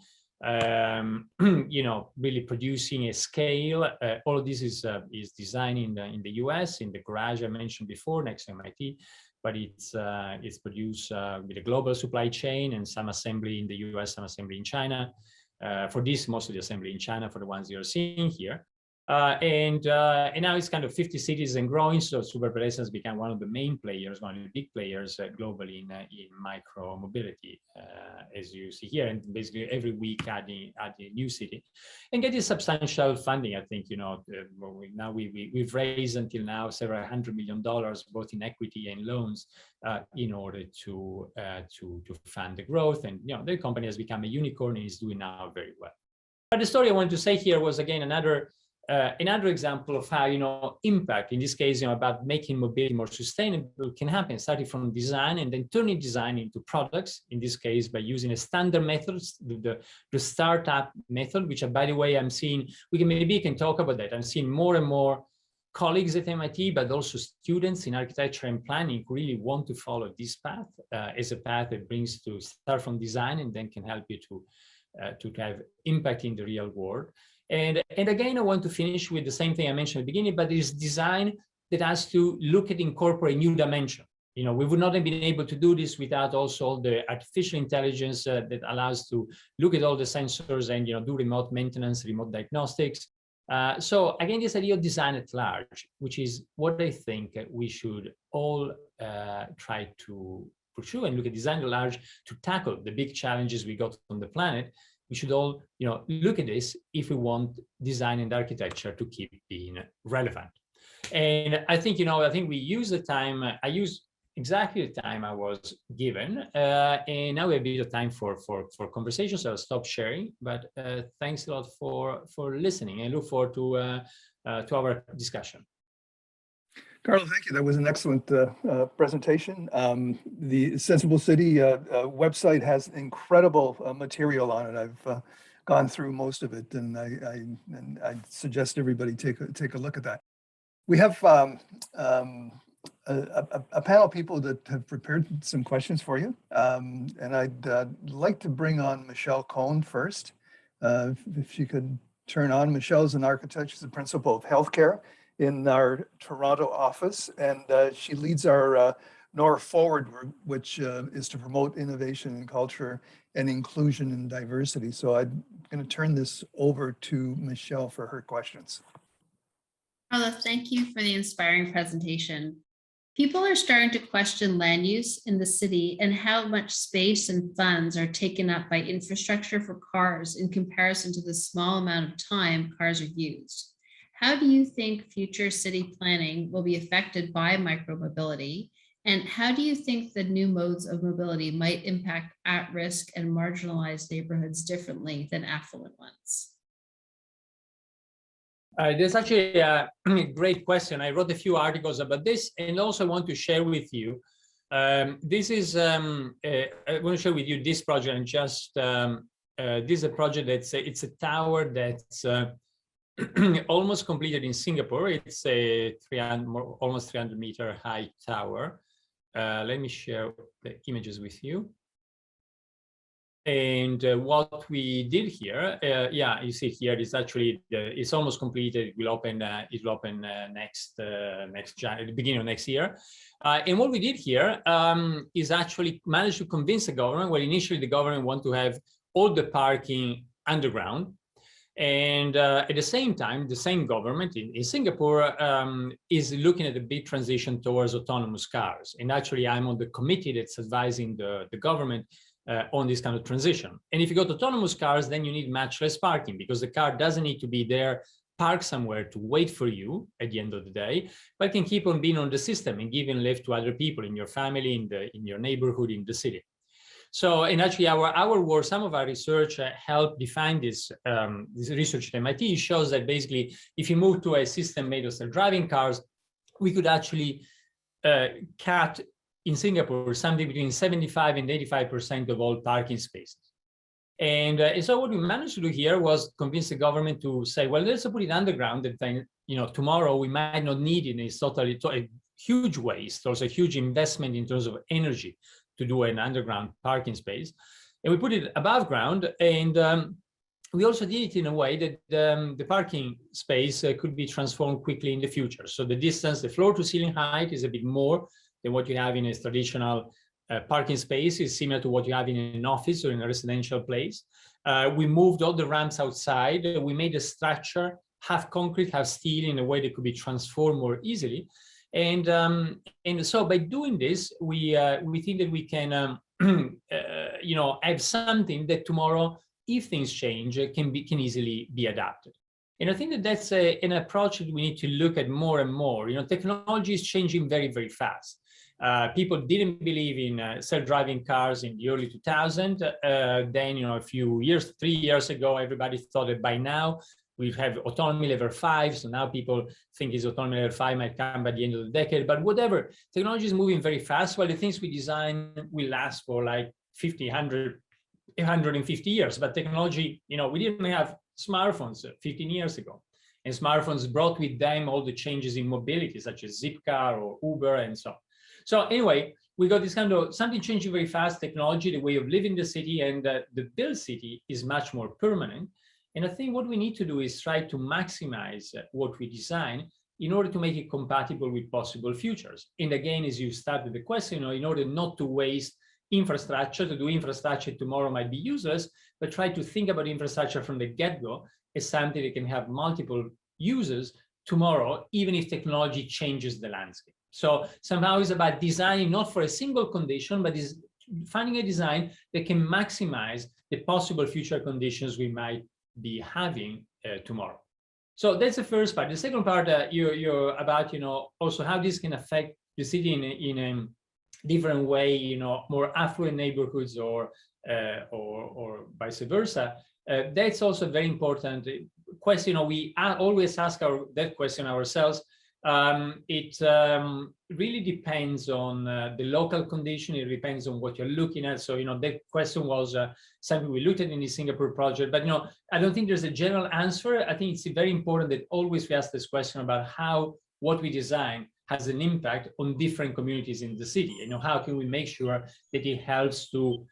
you know, really producing a scale. All of this is designed in the US, in the garage I mentioned before, next to MIT, but it's produced with a global supply chain and some assembly in the US, some assembly in China. For this, most of the assembly in China for the ones you're seeing here. And now it's kind of 50 cities and growing. So Super Pedestrian has become one of the main players, one of the big players globally in micro mobility, as you see here. And basically every week adding a new city and getting substantial funding. I think, you know, we've raised until now several $100 million, both in equity and loans, in order to fund the growth. And, you know, the company has become a unicorn and is doing now very well. But the story I wanted to say here was, again, another example of how, you know, impact, in this case, you know, about making mobility more sustainable can happen, starting from design and then turning design into products, in this case, by using a standard method, the startup method, which, by the way, I'm seeing, we can talk about that. I'm seeing more and more colleagues at MIT, but also students in architecture and planning who really want to follow this path as a path that brings to start from design and then can help you to have impact in the real world. And again, I want to finish with the same thing I mentioned at the beginning, but it's design that has to look at incorporate new dimension. You know, we would not have been able to do this without also all the artificial intelligence that allows to look at all the sensors and, you know, do remote maintenance, remote diagnostics. So again, this idea of design at large, which is what I think we should all try to pursue and look at design at large to tackle the big challenges we got on the planet. We should all, look at this if we want design and architecture to keep being relevant. And I think, I think we use the time, I use exactly the time I was given, and now we have a bit of time for conversation, so I'll stop sharing, but thanks a lot for listening, and look forward to our discussion. Carlo, thank you. That was an excellent presentation. The Senseable City website has incredible material on it. I've gone through most of it, and I suggest everybody take a look at that. We have a panel of people that have prepared some questions for you, and I'd like to bring on Michelle Cohn first. If she could turn on. Michelle's an architect. She's the principal of healthcare in our Toronto office, and she leads our NORR Forward, which is to promote innovation and culture and inclusion and diversity. So I'm going to turn this over to Michelle for her questions. Carlo, thank you for the inspiring presentation. People are starting to question land use in the city and how much space and funds are taken up by infrastructure for cars in comparison to the small amount of time cars are used. How do you think future city planning will be affected by micromobility? And how do you think the new modes of mobility might impact at-risk and marginalized neighborhoods differently than affluent ones? There's actually a great question. I wrote a few articles about this, and also want to share with you. This is, I want to share with you this project, and just, this is a project that's, it's a tower that's almost completed in Singapore. It's a almost 300 meter high tower. Let me share the images with you. And what we did here, yeah, you see here, it's actually it's almost completed. It will open. It will open next at the beginning of next year. And what we did here is actually managed to convince the government. Well, initially the government wanted to have all the parking underground, and at the same time, the same government in Singapore is looking at a big transition towards autonomous cars. And actually, I'm on the committee that's advising the government on this kind of transition. And if you got autonomous cars, then you need much less parking, because the car doesn't need to be there parked somewhere to wait for you at the end of the day, but can keep on being on the system and giving lift to other people in your family, in your neighborhood, in the city. So, and actually our work, some of our research helped define this. This research at MIT shows that basically, if you move to a system made of self-driving cars, we could actually cut in Singapore something between 75 and 85% of all parking spaces. And so what we managed to do here was convince the government to say, well, let's put it underground, that then, tomorrow we might not need it. It's totally a huge waste, also a huge investment in terms of energy to do an underground parking space. And we put it above ground, and we also did it in a way that the parking space could be transformed quickly in the future. So the distance, the floor to ceiling height is a bit more than what you have in a traditional parking space. Is similar to what you have in an office or in a residential place. We moved all the ramps outside. We made the structure half concrete, half steel, in a way that could be transformed more easily. And so by doing this, we think that we can, have something that tomorrow, if things change, can easily be adapted. And I think that that's an approach that we need to look at more and more. Technology is changing very, very fast. People didn't believe in self-driving cars in the early 2000s. Then, a few years, 3 years ago, everybody thought that by now we have autonomy level 5. So now people think it's autonomy level 5 might come by the end of the decade. But whatever, technology is moving very fast. While the things we design will last for like 50, 100, 150 years. But technology, we didn't have smartphones 15 years ago. And smartphones brought with them all the changes in mobility, such as Zipcar or Uber and so on. So anyway, we got this kind of something changing very fast, technology, the way of living the city, and the built city is much more permanent. And I think what we need to do is try to maximize what we design in order to make it compatible with possible futures. And again, as you started the question, in order not to waste infrastructure, to do infrastructure tomorrow might be useless, but try to think about infrastructure from the get-go as something that can have multiple users tomorrow, even if technology changes the landscape. So somehow it's about designing not for a single condition, but is finding a design that can maximize the possible future conditions we might be having tomorrow. So that's the first part. The second part, you're about, also how this can affect the city in a different way, more affluent neighborhoods or vice versa. That's also a very important question. We always ask that question ourselves. It really depends on the local condition. It depends on what you're looking at. So, that question was something we looked at in the Singapore project. But, I don't think there's a general answer. I think it's very important that always we ask this question about how what we design has an impact on different communities in the city. How can we make sure that it helps to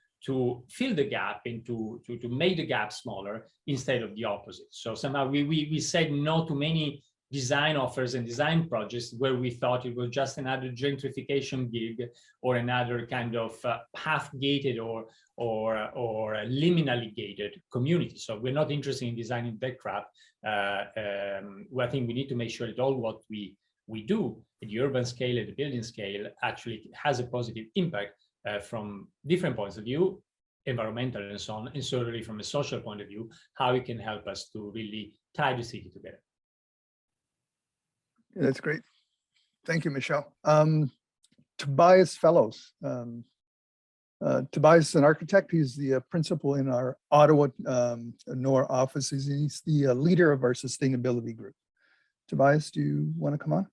fill the gap and to make the gap smaller instead of the opposite. So somehow we said no to many design offers and design projects where we thought it was just another gentrification gig or another kind of half-gated or liminally gated community. So we're not interested in designing that crap. I think we need to make sure that all what we do at the urban scale, at the building scale, actually has a positive impact from different points of view, environmental and so on, and certainly from a social point of view, how it can help us to really tie the city together. Yeah, that's great. Thank you, Michelle. Tobias Fellows. Tobias is an architect. He's the principal in our Ottawa NORR office. He's the leader of our sustainability group. Tobias, do you want to come on?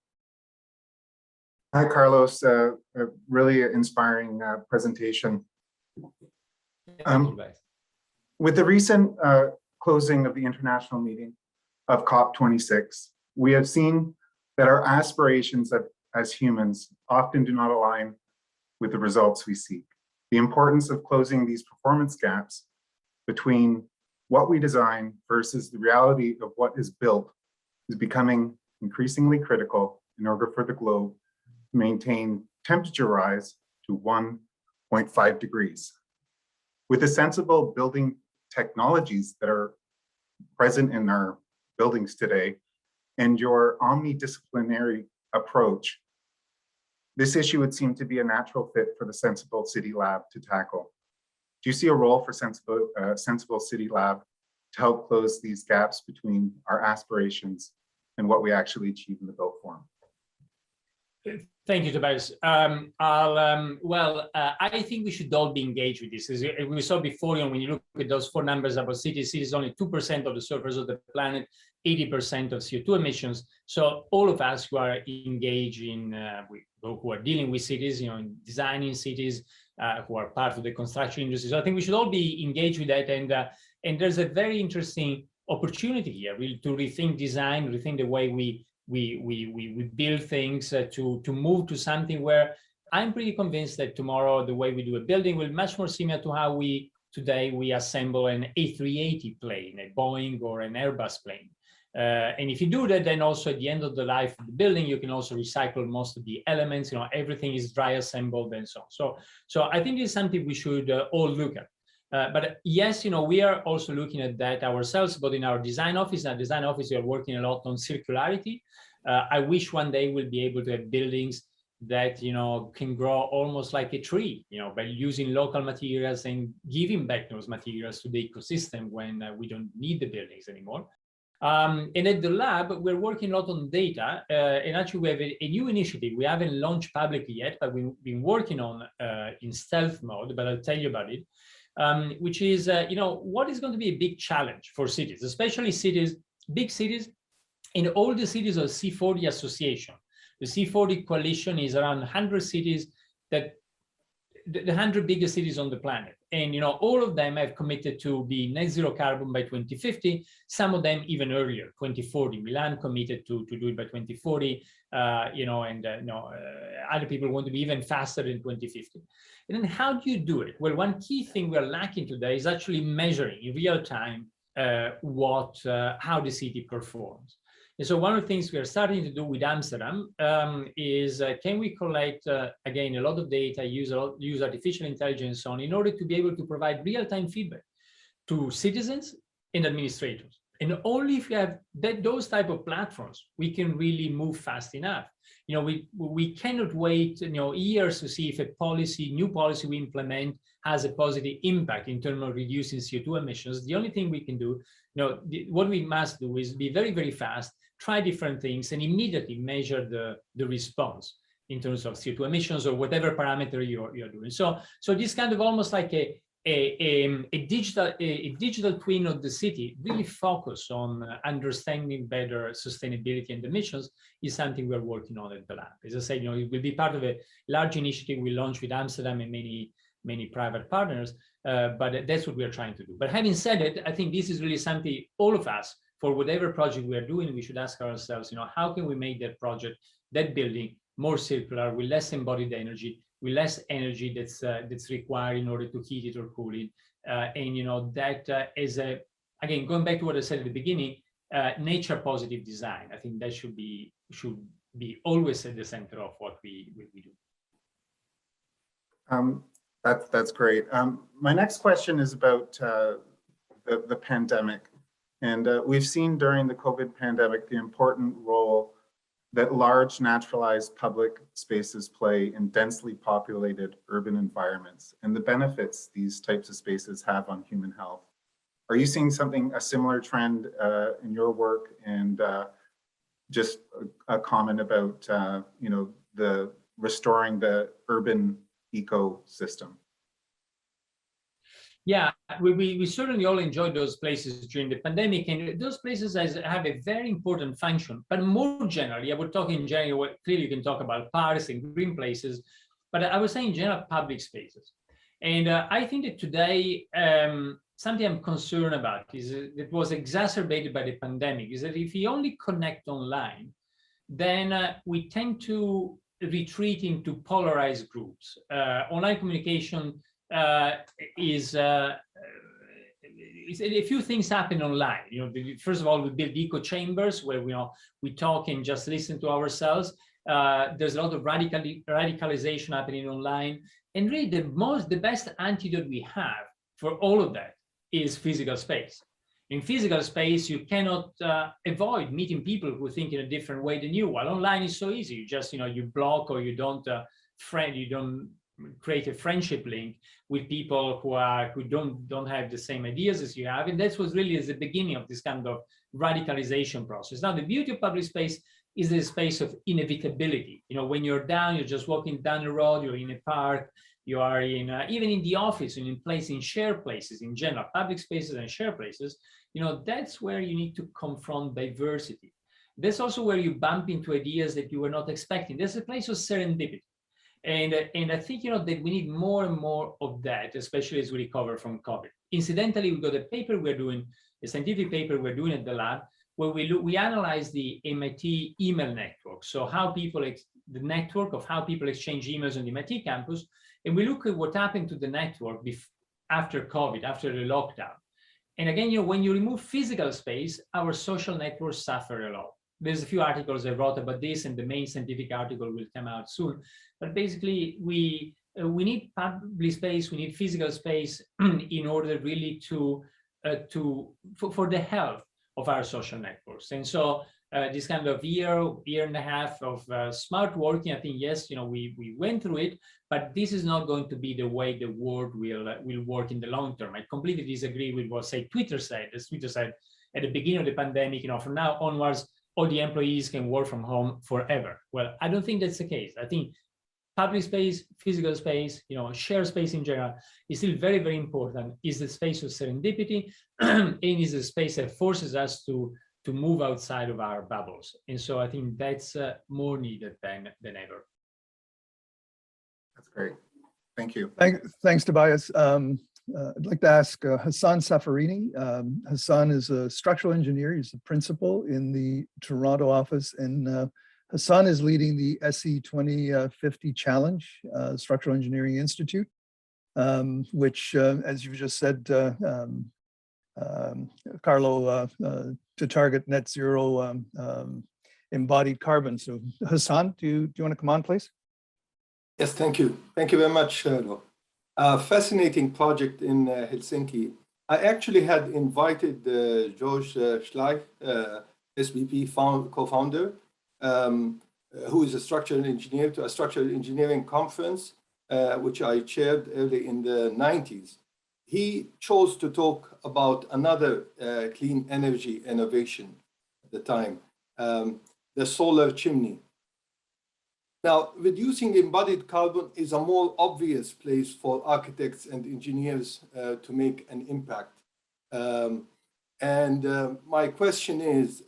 Hi, Carlos. A really inspiring presentation. With the recent closing of the international meeting of COP26, we have seen that our aspirations as humans often do not align with the results we seek. The importance of closing these performance gaps between what we design versus the reality of what is built is becoming increasingly critical in order for the globe to maintain temperature rise to 1.5 degrees. With the sensible building technologies that are present in our buildings today and your omnidisciplinary approach, this issue would seem to be a natural fit for the Senseable City Lab to tackle. Do you see a role for Senseable City Lab to help close these gaps between our aspirations and what we actually achieve in the built form? Thank you, Tobias. I think we should all be engaged with this. As we saw before, when you look at those 4 numbers about cities only 2% of the surface of the planet, 80% of CO2 emissions. So all of us who are engaged in, who are dealing with cities, in designing cities, who are part of the construction industry. So I think we should all be engaged with that. And there's a very interesting opportunity here, really, to rethink design, rethink the way we build things, to move to something where I'm pretty convinced that tomorrow the way we do a building will be much more similar to how today we assemble an A380 plane, a Boeing or an Airbus plane. And if you do that, then also at the end of the life of the building, you can also recycle most of the elements. Everything is dry assembled and so on. So I think this is something we should all look at. But yes, we are also looking at that ourselves, but in our design office. In our design office, we are working a lot on circularity. I wish one day we'll be able to have buildings that, can grow almost like a tree, by using local materials and giving back those materials to the ecosystem when we don't need the buildings anymore. And at the lab, we're working a lot on data. And actually, we have a new initiative. We haven't launched publicly yet, but we've been working on in stealth mode, but I'll tell you about it. Which is, what is going to be a big challenge for cities, especially cities, big cities, in all the cities of C40 association. The C40 coalition is around 100 cities, that the 100 biggest cities on the planet. And, all of them have committed to be net zero carbon by 2050, some of them even earlier, 2040. Milan committed to do it by 2040, other people want to be even faster in 2050. And then how do you do it? Well, one key thing we're lacking today is actually measuring in real time how the city performs. And so one of the things we are starting to do with Amsterdam is can we collect, again, a lot of data, use artificial intelligence and so on, in order to be able to provide real-time feedback to citizens and administrators. And only if you have those type of platforms, we can really move fast enough. You know, we cannot wait, you know, years to see if a new policy we implement has a positive impact in terms of reducing CO2 emissions. The only thing we can do, you know, what we must do is be very, very fast, try different things, and immediately measure the response in terms of CO2 emissions or whatever parameter you're doing. So this kind of almost like a digital twin of the city, really focus on understanding better sustainability and emissions, is something we're working on at the lab. As I said, you know, it will be part of a large initiative we launched with Amsterdam and many private partners, but that's what we're trying to do. But having said it, I think this is really something all of us, for whatever project we are doing, we should ask ourselves, you know, how can we make that project, that building, more circular, with less embodied energy, with less energy that's required in order to heat it or cool it, and you know that is again, going back to what I said at the beginning, nature positive design. I think that should be always at the center of what we do. That's great. My next question is about the pandemic, and we've seen during the COVID pandemic the important role that large naturalized public spaces play in densely populated urban environments and the benefits these types of spaces have on human health. Are you seeing a similar trend in your work? And just a comment about you know, the restoring the urban ecosystem? Yeah, we certainly all enjoyed those places during the pandemic, and those places have a very important function. But more generally, I would talk in general, clearly you can talk about parks and green places, but I would say in general public spaces. And I think that today, something I'm concerned about is that was exacerbated by the pandemic, is that if we only connect online, then we tend to retreat into polarized groups. Online communication is a few things happen online. You know, first of all, we build echo chambers where we talk and just listen to ourselves. There's a lot of radicalization happening online, and really the best antidote we have for all of that is physical space. In physical space, you cannot avoid meeting people who think in a different way than you. While online is so easy, you just you block, or you don't create a friendship link with people who don't have the same ideas as you have, and that was really the beginning of this kind of radicalization process. Now, the beauty of public space is the space of inevitability. You know, when you're down, you're just walking down the road, you're in a park, you are in even in the office, and in shared places in general, public spaces and shared places. You know, that's where you need to confront diversity. That's also where you bump into ideas that you were not expecting. There's a place of serendipity. And I think, you know, that we need more and more of that, especially as we recover from COVID. Incidentally, we got a paper we're doing, a scientific paper we're doing at the lab, where we analyze the MIT email network. So how the network of how people exchange emails on the MIT campus, and we look at what happened to the network after COVID, after the lockdown. And again, you know, when you remove physical space, our social networks suffer a lot. There's a few articles I wrote about this, and the main scientific article will come out soon. But basically, we need public space, we need physical space in order really for the health of our social networks. And so this kind of year and a half of smart working, I think, yes, you know, we went through it, but this is not going to be the way the world will work in the long term. I completely disagree with what, say, Twitter said. As Twitter said at the beginning of the pandemic, you know, from now onwards, all the employees can work from home forever. Well, I don't think that's the case. I think public space, physical space, you know, shared space in general is still very, very important. Is the space of serendipity, and is the space that forces us to move outside of our bubbles. And so I think that's more needed than ever. That's great. Thank you. Thanks, Tobias. I'd like to ask Hassan Safarini. Hassan is a structural engineer. He's the principal in the Toronto office, and Hassan is leading the SE 2050 Challenge, Structural Engineering Institute, which, as you just said, Carlo, to target net zero embodied carbon. So Hassan, do you want to come on, please? Yes, thank you. Thank you very much, Carlo. Fascinating project in Helsinki. I actually had invited George Schleich, SVP co-founder, who is a structural engineer, to a structural engineering conference, which I chaired early in the 90s. He chose to talk about another clean energy innovation at the time, the solar chimney. Now, reducing embodied carbon is a more obvious place for architects and engineers to make an impact. My question is,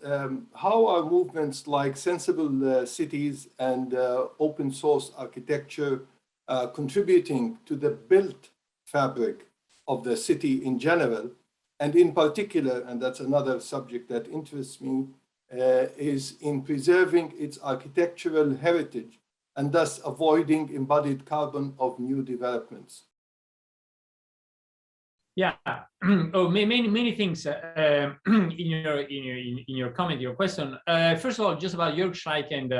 how are movements like Senseable Cities and open source architecture contributing to the built fabric of the city in general, and in particular, and that's another subject that interests me, is in preserving its architectural heritage and thus avoiding embodied carbon of new developments? Yeah, oh, many things in your comment, your question. First of all, just about Jörg Schleich, and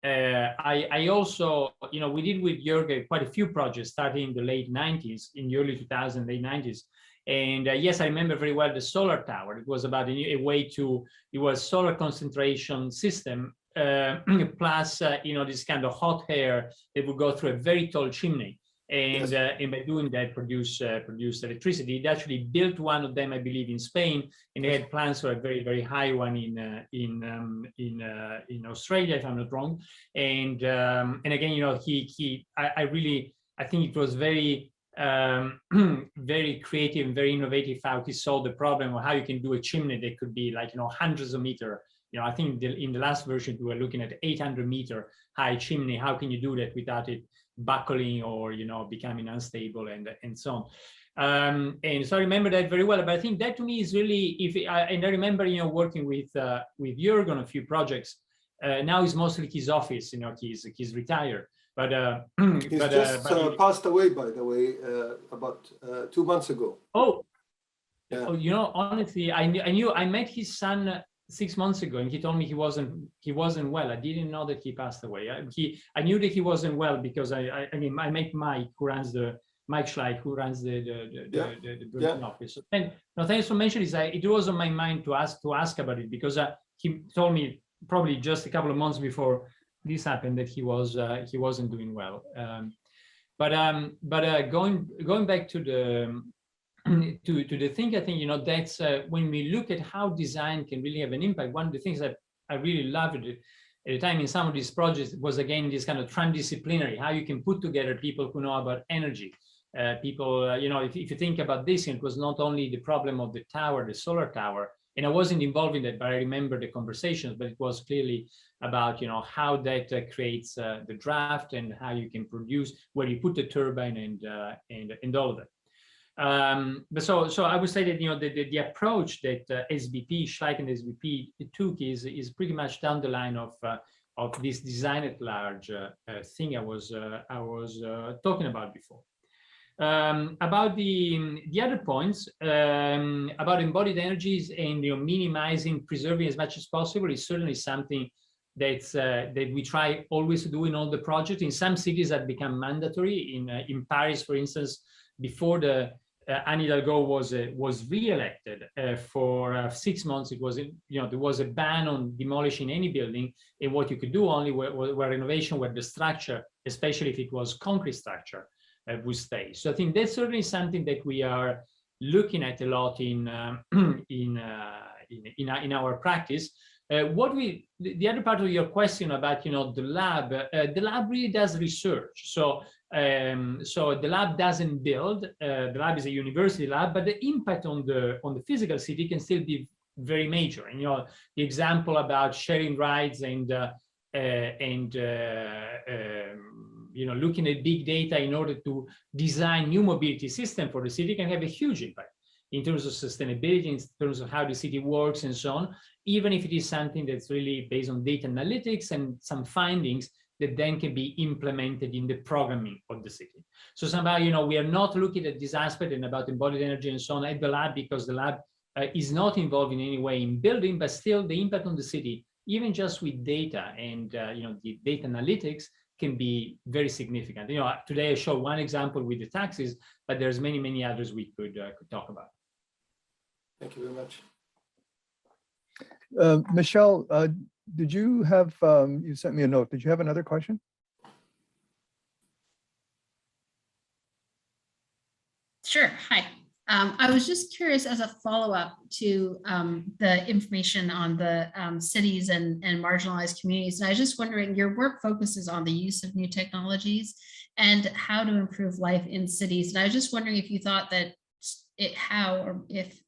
I also, we did with Jörg quite a few projects starting in the late 90s, in the early 2000s, late 90s. And yes, I remember very well the solar tower. It was about a way to, it was solar concentration system, plus, this kind of hot air that would go through a very tall chimney. And, yes. And by doing that, produce electricity. It actually built one of them, I believe, in Spain, and they had plans for a very, very high one in Australia, if I'm not wrong. And again, I think it was very, very creative and very innovative how he solved the problem, or how you can do a chimney that could be like, hundreds of meters. I think in the last version we were looking at 800-meter high chimney. How can you do that without it buckling or becoming unstable and so on? And so I remember that very well. But I think that to me is really, and I remember working with Jörg on a few projects. Now it's mostly his office. He's retired. But he's passed away, by the way, about 2 months ago. Oh, yeah. Oh, honestly, I met his son 6 months ago, and he told me he wasn't well. I didn't know that he passed away. I knew that he wasn't well because I met Mike, who runs Mike Schleich, who runs the office. And thanks for mentioning this. It was on my mind to ask about it, because he told me probably just a couple of months before this happened that he wasn't doing well. But going back to the thing, I think that's when we look at how design can really have an impact. One of the things that I really loved at the time in some of these projects was, again, this kind of transdisciplinary, how you can put together people who know about energy. People, if you think about this, it was not only the problem of the tower, the solar tower, and I wasn't involved in that, but I remember the conversations. But it was clearly about how that creates the draft, and how you can produce, where you put the turbine, and all of that. But so I would say that the approach that SVP Schleich and SVP took is pretty much down the line of this design at large thing I was talking about before. About the other points about embodied energies and minimizing, preserving as much as possible is certainly something that we try always to do in all the projects. In some cities that become mandatory. In Paris, for instance, before the Anne Hidalgo was re-elected for 6 months, it was there was a ban on demolishing any building, and what you could do only were renovation where the structure, especially if it was concrete structure, would stay. So I think that's certainly something that we are looking at a lot in our practice. The other part of your question about the lab really does research. So the lab doesn't build. The lab is a university lab, but the impact on the physical city can still be very major. And the example about sharing rides and looking at big data in order to design new mobility system for the city can have a huge impact in terms of sustainability, in terms of how the city works and so on, even if it is something that's really based on data analytics and some findings that then can be implemented in the programming of the city. So somehow, we are not looking at this aspect and about embodied energy and so on at the lab, because the lab is not involved in any way in building, but still the impact on the city, even just with data and the data analytics, can be very significant. Today I showed one example with the taxis, but there's many others we could talk about. Thank you very much. Michelle, did you have, you sent me a note. Did you have another question? Sure. Hi. I was just curious as a follow-up to the information on the cities and marginalized communities. And I was just wondering, your work focuses on the use of new technologies and how to improve life in cities. And I was just wondering if you thought that how or if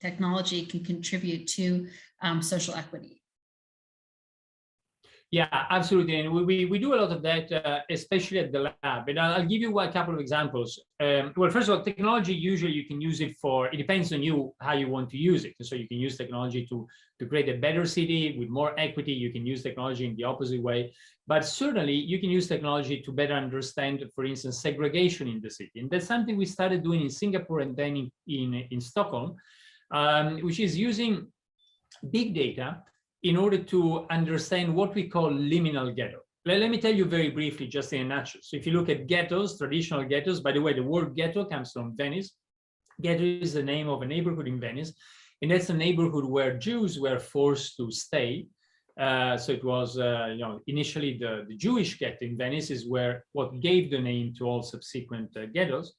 technology can contribute to social equity. Yeah, absolutely. And we do a lot of that, especially at the lab. And I'll give you a couple of examples. Well, first of all, technology, usually you can use it for, it depends on you, how you want to use it. So you can use technology to create a better city with more equity. You can use technology in the opposite way. But certainly you can use technology to better understand, for instance, segregation in the city. And that's something we started doing in Singapore and then in Stockholm, which is using big data in order to understand what we call liminal ghetto. Let me tell you very briefly, just in a nutshell. So if you look at ghettos, traditional ghettos, by the way, the word ghetto comes from Venice. Ghetto is the name of a neighborhood in Venice, and that's a neighborhood where Jews were forced to stay. So it was, initially the Jewish ghetto in Venice is what gave the name to all subsequent ghettos.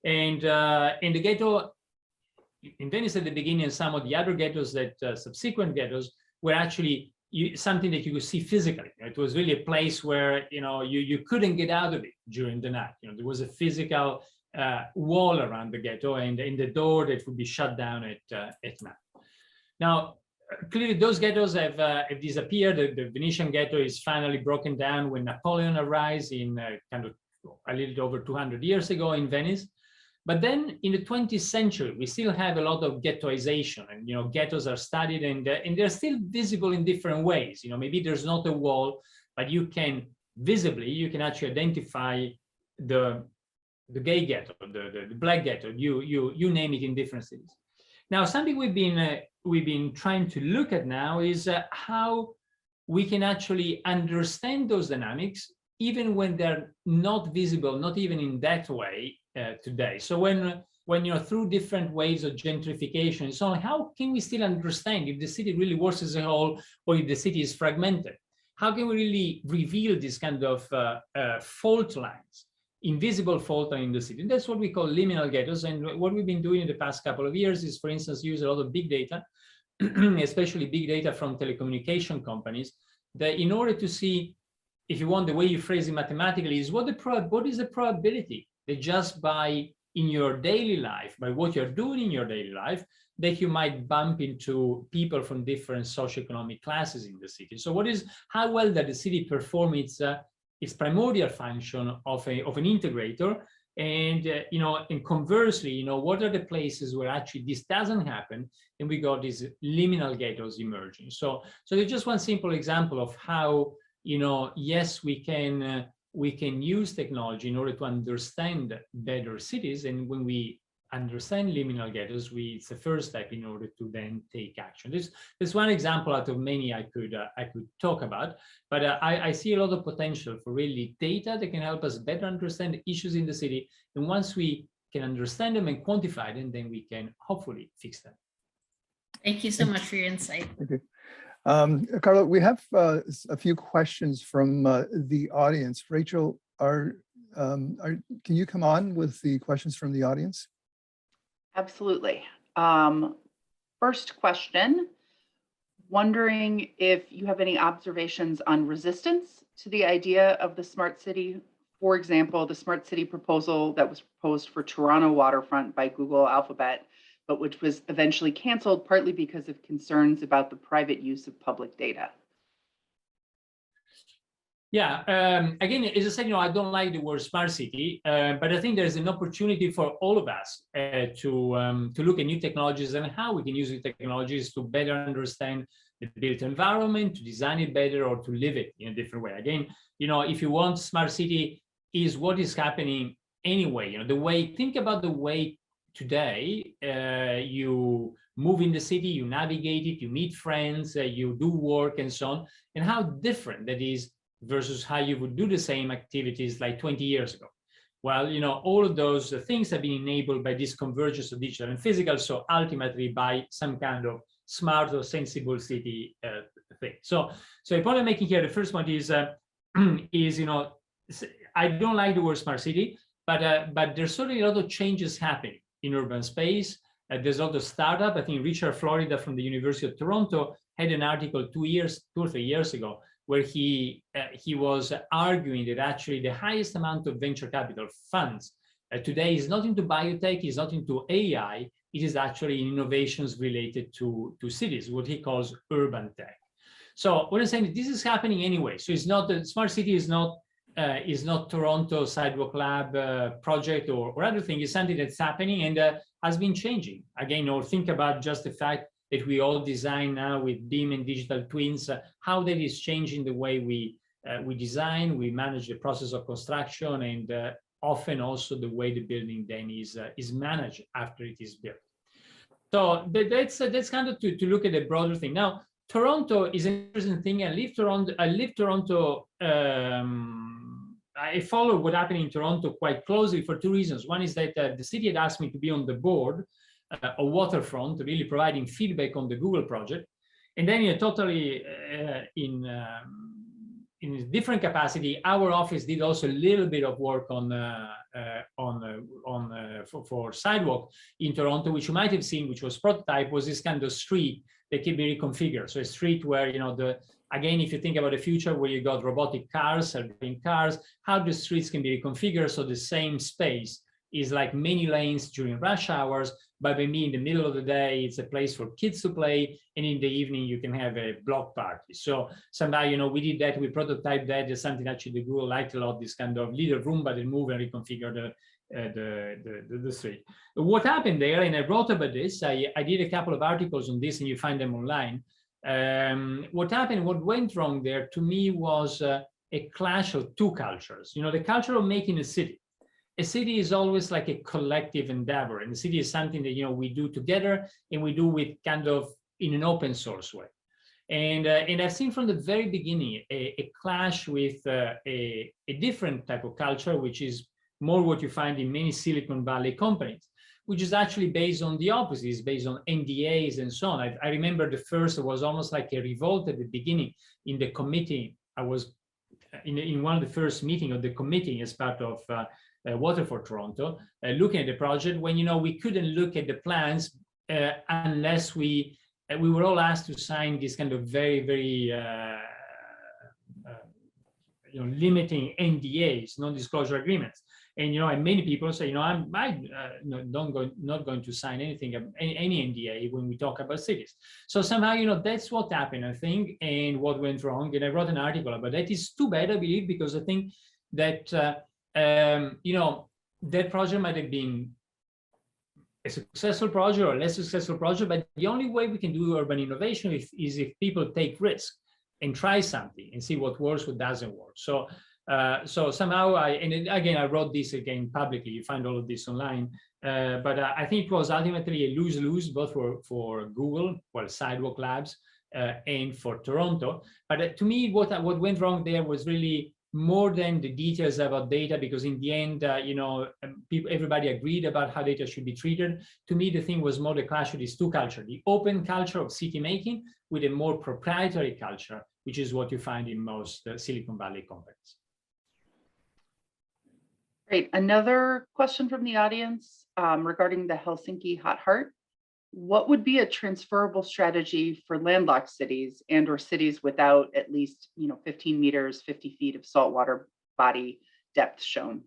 And in the ghetto in Venice at the beginning, and some of the other ghettos that subsequent ghettos were actually something that you could see physically. It was really a place where you couldn't get out of it during the night. There was a physical wall around the ghetto and the door that would be shut down at night. Now, clearly those ghettos have disappeared. The Venetian ghetto is finally broken down when Napoleon arrives in kind of a little over 200 years ago in Venice. But then in the 20th century, we still have a lot of ghettoization, and ghettos are studied and they're still visible in different ways. Maybe there's not a wall, but you can actually identify the gay ghetto, the black ghetto, you name it in different cities. Now, something we've been trying to look at now is how we can actually understand those dynamics, even when they're not visible, not even in that way today. So when you're through different waves of gentrification and so on, how can we still understand if the city really works as a whole or if the city is fragmented? How can we really reveal this kind of fault lines, invisible fault line in the city? And that's what we call liminal ghettos. And what we've been doing in the past couple of years is, for instance, use a lot of big data, especially big data from telecommunication companies, that in order to see, if you want, the way you phrase it mathematically is what is the probability that just in your daily life, by what you're doing in your daily life, that you might bump into people from different socioeconomic classes in the city. So how well does the city perform its primordial function of an integrator? And and conversely, what are the places where actually this doesn't happen, and we got these liminal ghettos emerging. So there's just one simple example of how yes, we can use technology in order to understand better cities, and when we understand liminal ghettos, it's the first step in order to then take action. This one example out of many I could talk about, but I see a lot of potential for really data that can help us better understand the issues in the city, and once we can understand them and quantify them, then we can hopefully fix them. Thank you so much for your insight. Okay. Carlo, we have a few questions from the audience. Rachel, can you come on with the questions from the audience? Absolutely. First question, wondering if you have any observations on resistance to the idea of the smart city. For example, the smart city proposal that was proposed for Toronto waterfront by Google Alphabet, but which was eventually canceled partly because of concerns about the private use of public data. Yeah, again, as I said, I don't like the word smart city, but I think there's an opportunity for all of us to look at new technologies and how we can use the technologies to better understand the built environment, to design it better, or to live it in a different way. Again, if you want, smart city is what is happening anyway. Think about the way today you move in the city, you navigate it, you meet friends, you do work and so on, and how different that is versus how you would do the same activities like 20 years ago. Well, all of those things have been enabled by this convergence of digital and physical, so ultimately by some kind of smart or sensible city thing. So the point I'm making here, the first one is, I don't like the word smart city, but there's certainly a lot of changes happening in urban space. There's a lot of startup. I think Richard Florida from the University of Toronto had an article 2 or 3 years ago, where he was arguing that actually the highest amount of venture capital funds today is not into biotech, is not into AI, it is actually innovations related to cities, what he calls urban tech. So what I'm saying, this is happening anyway. So it's not, the smart city is not Toronto Sidewalk Lab project or other thing. It's something that's happening and has been changing. Again, or think about just the fact that we all design now with BIM and digital twins, how that is changing the way we design, we manage the process of construction, and often also the way the building then is managed after it is built. So that's kind of to look at the broader thing. Now, Toronto is an interesting thing. I live Toronto. I follow what happened in Toronto quite closely for two reasons. One is that the city had asked me to be on the board of Waterfront, really providing feedback on the Google project. And then in a different capacity, our office did also a little bit of work for sidewalk in Toronto, which you might have seen, which was prototype, was this kind of street that can be reconfigured. So a street where, again, if you think about the future where you got robotic cars, self-driving cars, how the streets can be reconfigured so the same space is like many lanes during rush hours, but maybe in the middle of the day, it's a place for kids to play, and in the evening, you can have a block party. So somehow, we did that, we prototyped that. There's something actually the Google liked a lot, this kind of little room, but then move and reconfigure the street. What happened there, and I wrote about this, I did a couple of articles on this, and you find them online. What happened, what went wrong there, to me, was a clash of two cultures. The culture of making a city. A city is always like a collective endeavor, and the city is something that we do together, and we do with kind of in an open source way. And I've seen from the very beginning a clash with a different type of culture, which is more what you find in many Silicon Valley companies, which is actually based on the opposite, it's based on NDAs and so on. I remember the first, it was almost like a revolt at the beginning in the committee. I was in one of the first meetings of the committee as part of Water for Toronto, looking at the project, when we couldn't look at the plans unless we were all asked to sign this kind of very, very limiting NDAs, non-disclosure agreements. And and many people say, I'm not going to sign anything, any NDA when we talk about cities. So somehow, that's what happened, I think, and what went wrong. And I wrote an article about that. It's too bad, I believe, because I think that that project might have been a successful project or a less successful project, but the only way we can do urban innovation is if people take risk and try something and see what works, what doesn't work. So somehow I wrote this again publicly. You find all of this online, but I think it was ultimately a lose-lose both for Google, Sidewalk Labs, and for Toronto. But to me, what went wrong there was really more than the details about data, because in the end, everybody agreed about how data should be treated. To me, the thing was more the clash of these two cultures, the open culture of city making with a more proprietary culture, which is what you find in most Silicon Valley companies. Great. Another question from the audience regarding the Helsinki Hot Heart. What would be a transferable strategy for landlocked cities and or cities without at least 15 meters, 50 feet of saltwater body depth shown?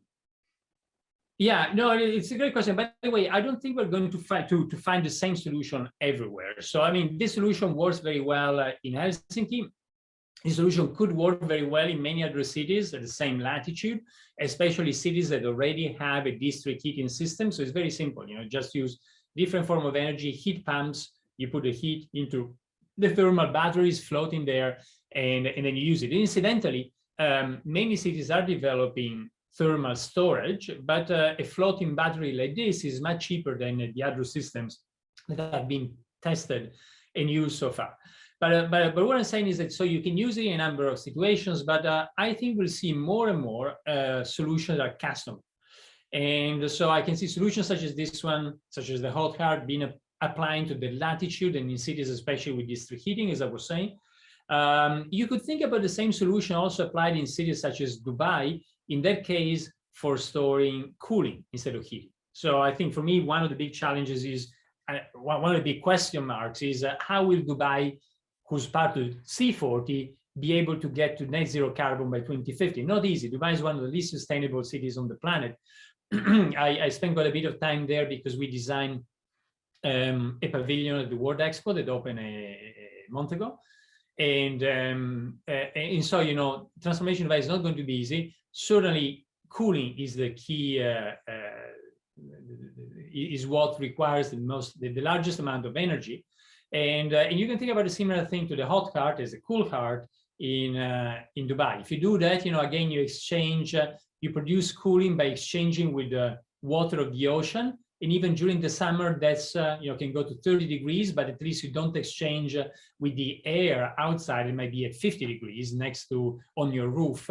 Yeah, no, it's a great question. By the way, I don't think we're going to find the same solution everywhere. So, this solution works very well in Helsinki. This solution could work very well in many other cities at the same latitude, especially cities that already have a district heating system. So it's very simple, just use different form of energy, heat pumps, you put the heat into the thermal batteries floating there, and then you use it. Incidentally, many cities are developing thermal storage, but a floating battery like this is much cheaper than the other systems that have been tested and used so far. But what I'm saying is that so you can use it in a number of situations, but I think we'll see more and more solutions that are custom. And so I can see solutions such as this one, such as the hot heart, being applying to the latitude and in cities, especially with district heating, as I was saying. You could think about the same solution also applied in cities such as Dubai, in that case, for storing cooling instead of heating. So I think for me, one of the big challenges is, one of the big question marks is how will Dubai, who's part of C40, be able to get to net zero carbon by 2050? Not easy. Dubai is one of the least sustainable cities on the planet. I spent quite a bit of time there because we designed a pavilion at the World Expo that opened a month ago. And so, you know, transformation of Dubai is not going to be easy. Certainly, cooling is the key, is what requires the largest amount of energy. And you can think about a similar thing to the hot cart as a cool cart in Dubai. If you do that, you know, again, you exchange, you produce cooling by exchanging with the water of the ocean. And even during the summer, that's, you know, can go to 30 degrees, but at least you don't exchange with the air outside. It might be at 50 degrees next to on your roof.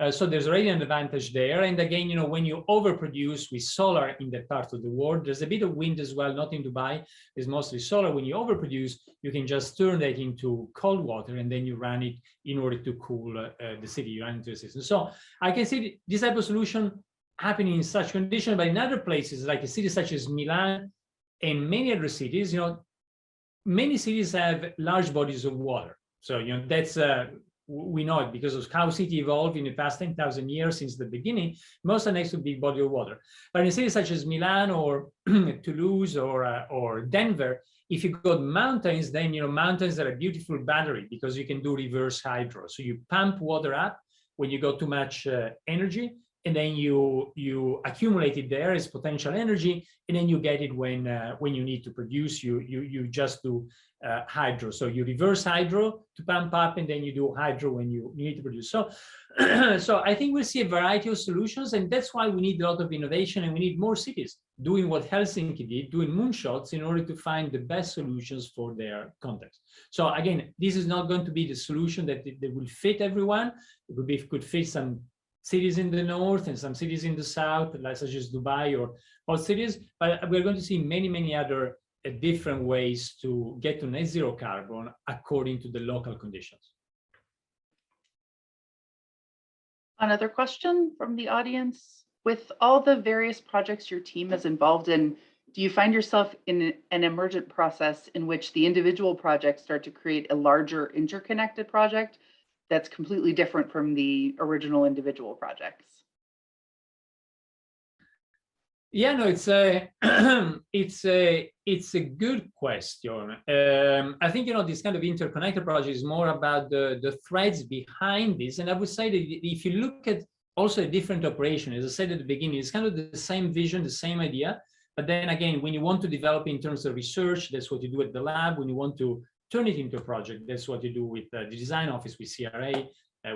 So there's already an advantage there. And again, you know, when you overproduce with solar in that part of the world, there's a bit of wind as well, not in Dubai, it's mostly solar. When you overproduce, you can just turn that into cold water and then you run it in order to cool the city, you run into the system. So I can see this type of solution happening in such conditions, but in other places, like a city such as Milan and many other cities, you know, many cities have large bodies of water. So, you know, that's, we know it because of how city evolved in the past 10,000 years since the beginning. Most are next to big body of water. But in cities such as Milan or Toulouse or Denver, if you got mountains, then, you know, mountains are a beautiful battery because you can do reverse hydro. So you pump water up when you got too much energy, and then you accumulate it there as potential energy, and then you get it when you need to produce. You just do hydro. So you reverse hydro to pump up, and then you do hydro when you need to produce. So, so I think we'll see a variety of solutions, and that's why we need a lot of innovation, and we need more cities doing what Helsinki did, doing moonshots in order to find the best solutions for their context. So again, this is not going to be the solution that will fit everyone. It could fit some cities in the north and some cities in the south, like such as Dubai or cities, but we're going to see many, many other different ways to get to net zero carbon according to the local conditions. Another question from the audience: with all the various projects your team is involved in, do you find yourself in an emergent process in which the individual projects start to create a larger interconnected project that's completely different from the original individual projects? Yeah, no, it's a good question. I think, you know, this kind of interconnected project is more about the threads behind this. And I would say that if you look at also a different operation, as I said at the beginning, it's kind of the same vision, the same idea. But then again, when you want to develop in terms of research, that's what you do at the lab. When you want to turn it into a project, that's what you do with the design office, with CRA,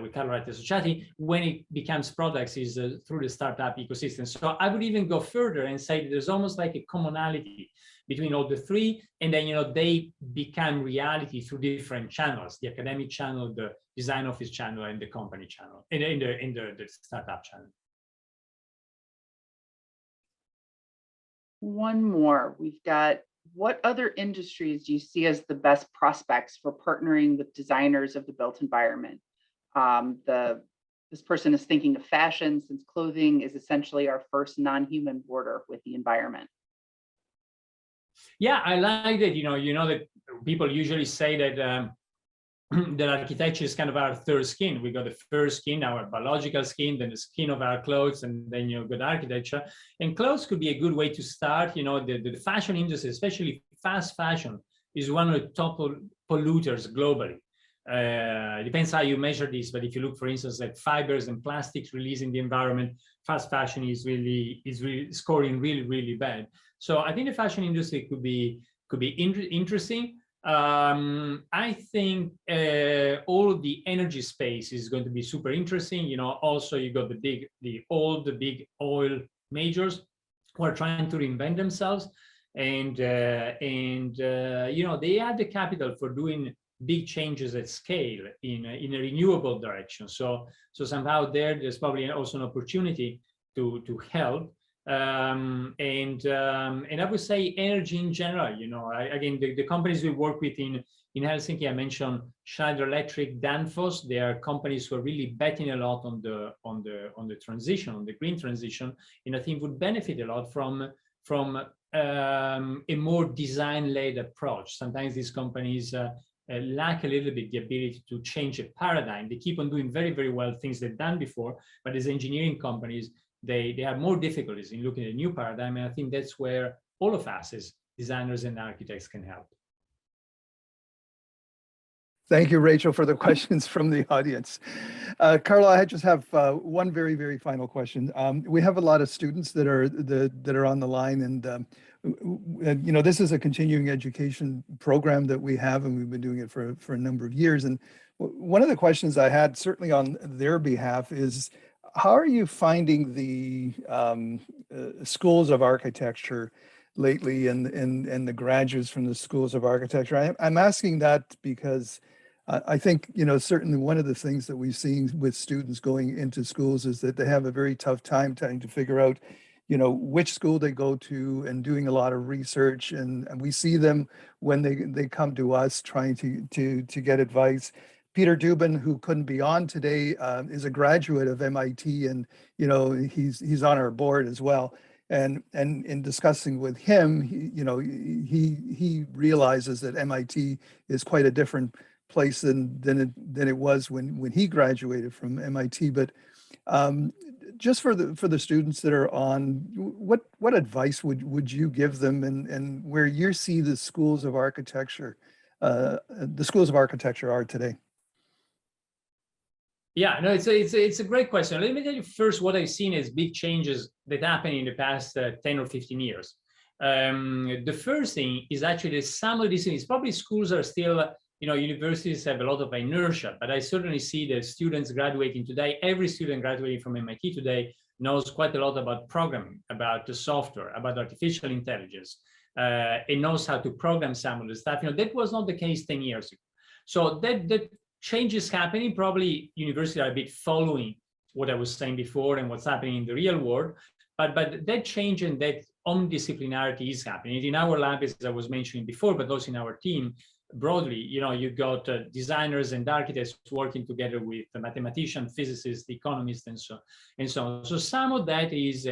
with Carlo Ratti Associati. When it becomes products is through the startup ecosystem. So I would even go further and say that there's almost like a commonality between all the three, and then, you know, they become reality through different channels: the academic channel, the design office channel, and the company channel, and in the startup channel. One more. We've got, what other industries do you see as the best prospects for partnering with designers of the built environment? This person is thinking of fashion, since clothing is essentially our first non-human border with the environment. Yeah, I like that. You know that people usually say that that architecture is kind of our third skin. We got the first skin, our biological skin, then the skin of our clothes, and then you've got architecture. And clothes could be a good way to start. You know, the fashion industry, especially fast fashion, is one of the top polluters globally. It depends how you measure this, but if you look, for instance, at fibers and plastics released in the environment, fast fashion is really scoring really bad. So I think the fashion industry could be interesting. I think all of the energy space is going to be super interesting. You know, also you got all the big oil majors who are trying to reinvent themselves, and you know, they have the capital for doing big changes at scale in a renewable direction. So somehow there's probably also an opportunity to help. and I would say energy in general. Again, the companies we work with in Helsinki, I mentioned Schneider Electric, Danfoss. They are companies who are really betting a lot on the transition, on the green transition, and I think would benefit a lot from a more design-led approach. Sometimes these companies lack a little bit the ability to change a paradigm. They keep on doing very, very well things they've done before, but as engineering companies, they have more difficulties in looking at a new paradigm, and I think that's where all of us as designers and architects can help. Thank you, Rachel, for the questions from the audience. Carlo, I just have one very, very final question. We have a lot of students that are on the line, and this is a continuing education program that we have, and we've been doing it for a number of years. And one of the questions I had, certainly on their behalf, is how are you finding the schools of architecture lately, and the graduates from the schools of architecture? I'm asking that because I think, certainly one of the things that we've seen with students going into schools is that they have a very tough time trying to figure out, which school they go to, and doing a lot of research. And we see them when they come to us trying to get advice. Peter Dubin, who couldn't be on today, is a graduate of MIT, and he's on our board as well. And in discussing with him, he realizes that MIT is quite a different place than it was when he graduated from MIT. But just for the students that are on, what advice would you give them, and where you see the schools of architecture are today? Yeah, no, it's a great question. Let me tell you first what I've seen as big changes that happened in the past 10 or 15 years. The first thing is actually that some of these things, probably schools are still, universities have a lot of inertia, but I certainly see that students graduating today, every student graduating from MIT today knows quite a lot about programming, about the software, about artificial intelligence. It knows how to program some of the stuff. That was not the case 10 years ago. So that change is happening. Probably universities are a bit following what I was saying before and what's happening in the real world. But that change and that omnidisciplinarity is happening. In our lab, as I was mentioning before, but also in our team, broadly, you've got designers and architects working together with mathematicians, physicists, economists, and so on. So some of that is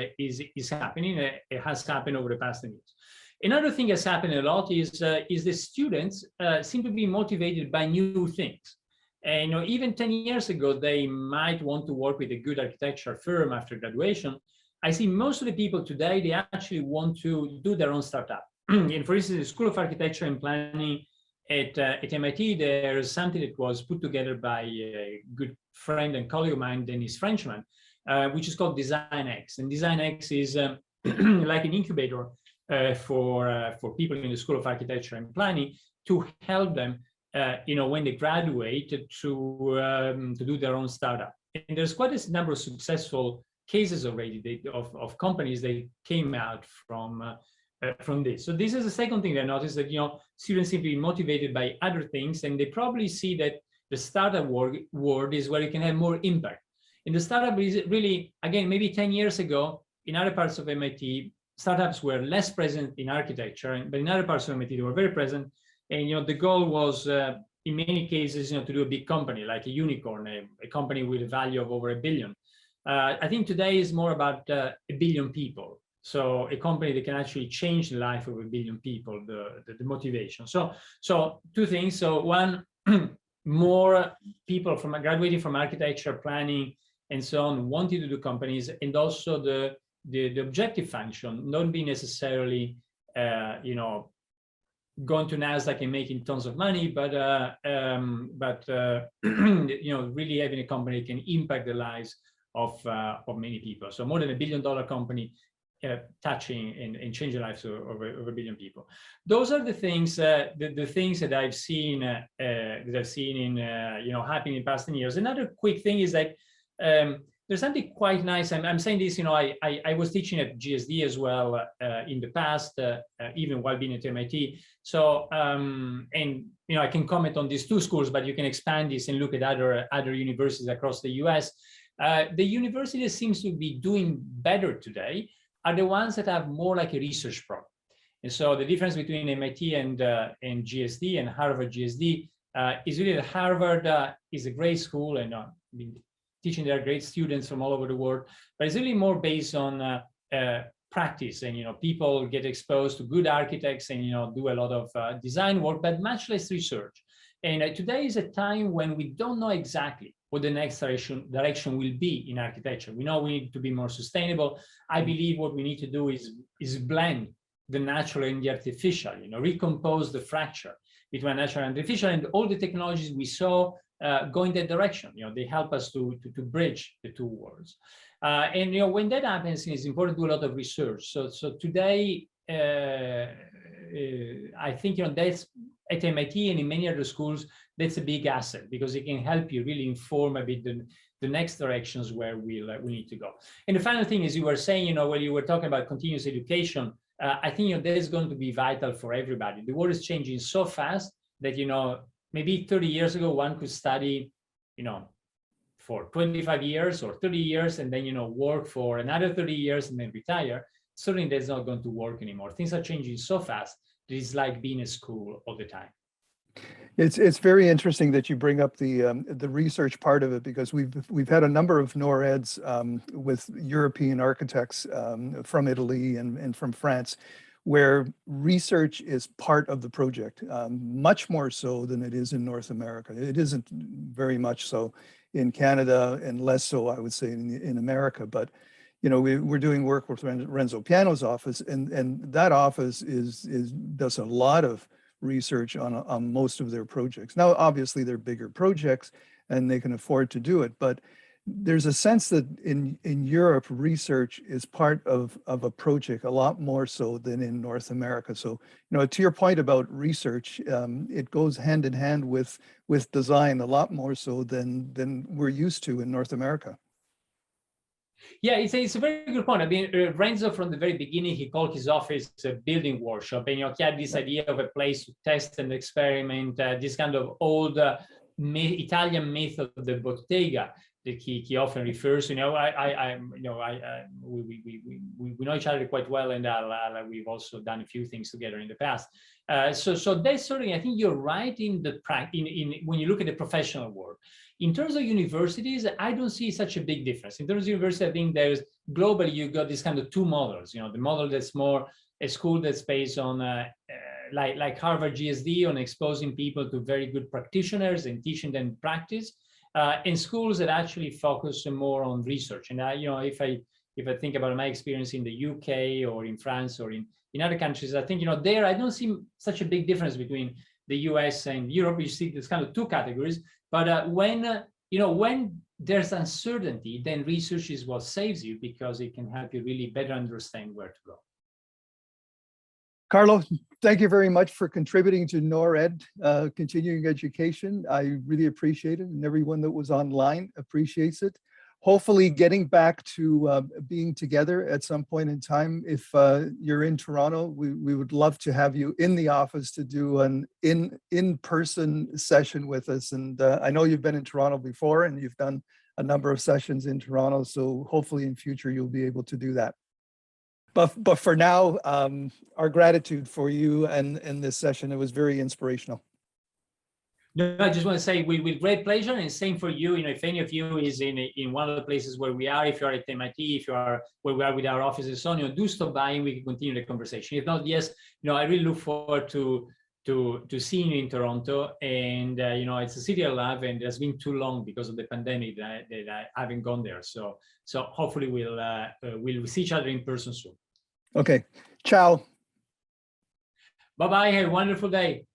happening. It has happened over the past 10 years. Another thing that's happened a lot is the students seem to be motivated by new things. And even 10 years ago, they might want to work with a good architecture firm after graduation. I see most of the people today, they actually want to do their own startup. And for instance, the School of Architecture and Planning at MIT, there's something that was put together by a good friend and colleague of mine, Dennis Frenchman, which is called DesignX. And DesignX is like an incubator for people in the School of Architecture and Planning to help them, when they graduate, to do their own startup. And there's quite a number of successful cases already of companies that came out from this. So this is the second thing I noticed, that students seem to be motivated by other things, and they probably see that the startup world is where you can have more impact. And the startup is really, again, maybe 10 years ago, in other parts of MIT, startups were less present in architecture, but in other parts of MIT, they were very present. And the goal was, in many cases, to do a big company, like a unicorn, a company with a value of over $1 billion. I think today is more about 1 billion people. So a company that can actually change the life of 1 billion people, the motivation. So two things. So one, more people graduating from architecture, planning, and so on, wanting to do companies, and also the objective function, not be necessarily, going to NASDAQ and making tons of money, but really having a company that can impact the lives of many people. So more than $1 billion company touching and changing the lives of over 1 billion people. Those are the things, the things that I've seen in happening in the past 10 years. Another quick thing is that there's something quite nice. I'm saying this, I was teaching at GSD as well in the past, even while being at MIT. So, I can comment on these two schools, but you can expand this and look at other universities across the US. The university seems to be doing better today are the ones that have more like a research program. And so the difference between MIT and GSD and Harvard GSD is really that Harvard is a great school, and been teaching there great students from all over the world, but it's really more based on practice, and people get exposed to good architects and do a lot of design work, but much less research. And today is a time when we don't know exactly what the next direction will be in architecture. We know we need to be more sustainable. I believe what we need to do is blend the natural and the artificial, recompose the fracture between natural and artificial, and all the technologies we saw go in that direction. They help us to bridge the two worlds. And when that happens, it's important to do a lot of research. So today, I think that's at MIT and in many other schools, that's a big asset, because it can help you really inform a bit the next directions where we need to go. And the final thing is, you were saying, when you were talking about continuous education, I think that is going to be vital for everybody. The world is changing so fast that maybe 30 years ago one could study, for 25 years or 30 years, and then work for another 30 years and then retire. Certainly, that's not going to work anymore. Things are changing so fast that it's like being in school all the time. It's very interesting that you bring up the research part of it, because we've had a number of NORREDs with European architects from Italy and from France, where research is part of the project, much more so than it is in North America. It isn't very much so in Canada, and less so, I would say, in America. But we're doing work with Renzo Piano's office, and that office does a lot of research on most of their projects. Now, obviously, they're bigger projects and they can afford to do it, but there's a sense that in Europe, research is part of a project a lot more so than in North America. So, to your point about research, it goes hand in hand with design a lot more so than we're used to in North America. Yeah, it's a very good point. I mean, Renzo, from the very beginning, he called his office a building workshop, and he had this idea of a place to test and experiment, this kind of old Italian myth of the bottega that he often refers to. We know each other quite well, and we've also done a few things together in the past. So that's certainly, I think you're right in when you look at the professional world. In terms of universities, I don't see such a big difference. In terms of university, I think there's globally, you got this kind of two models. The model that's more a school that's based on like Harvard GSD, on exposing people to very good practitioners and teaching them practice, and schools that actually focus more on research. And if I think about my experience in the UK or in France or in other countries, I think there I don't see such a big difference between the US and Europe. You see there's kind of two categories. But when there's uncertainty, then research is what saves you, because it can help you really better understand where to go. Carlo, thank you very much for contributing to NORRED continuing education. I really appreciate it, and everyone that was online appreciates it. Hopefully getting back to being together at some point in time. If you're in Toronto, we would love to have you in the office to do an in-person session with us. And I know you've been in Toronto before, and you've done a number of sessions in Toronto. So hopefully in future, you'll be able to do that. But for now, our gratitude for you and this session. It was very inspirational. No, I just want to say with great pleasure, and same for you. If any of you is in one of the places where we are, if you are at MIT, if you are where we are with our offices, so do stop by and we can continue the conversation. If not, yes, I really look forward to seeing you in Toronto. And it's a city I love, and it has been too long because of the pandemic that I haven't gone there. So hopefully we'll see each other in person soon. Okay, ciao. Bye bye. Have a wonderful day.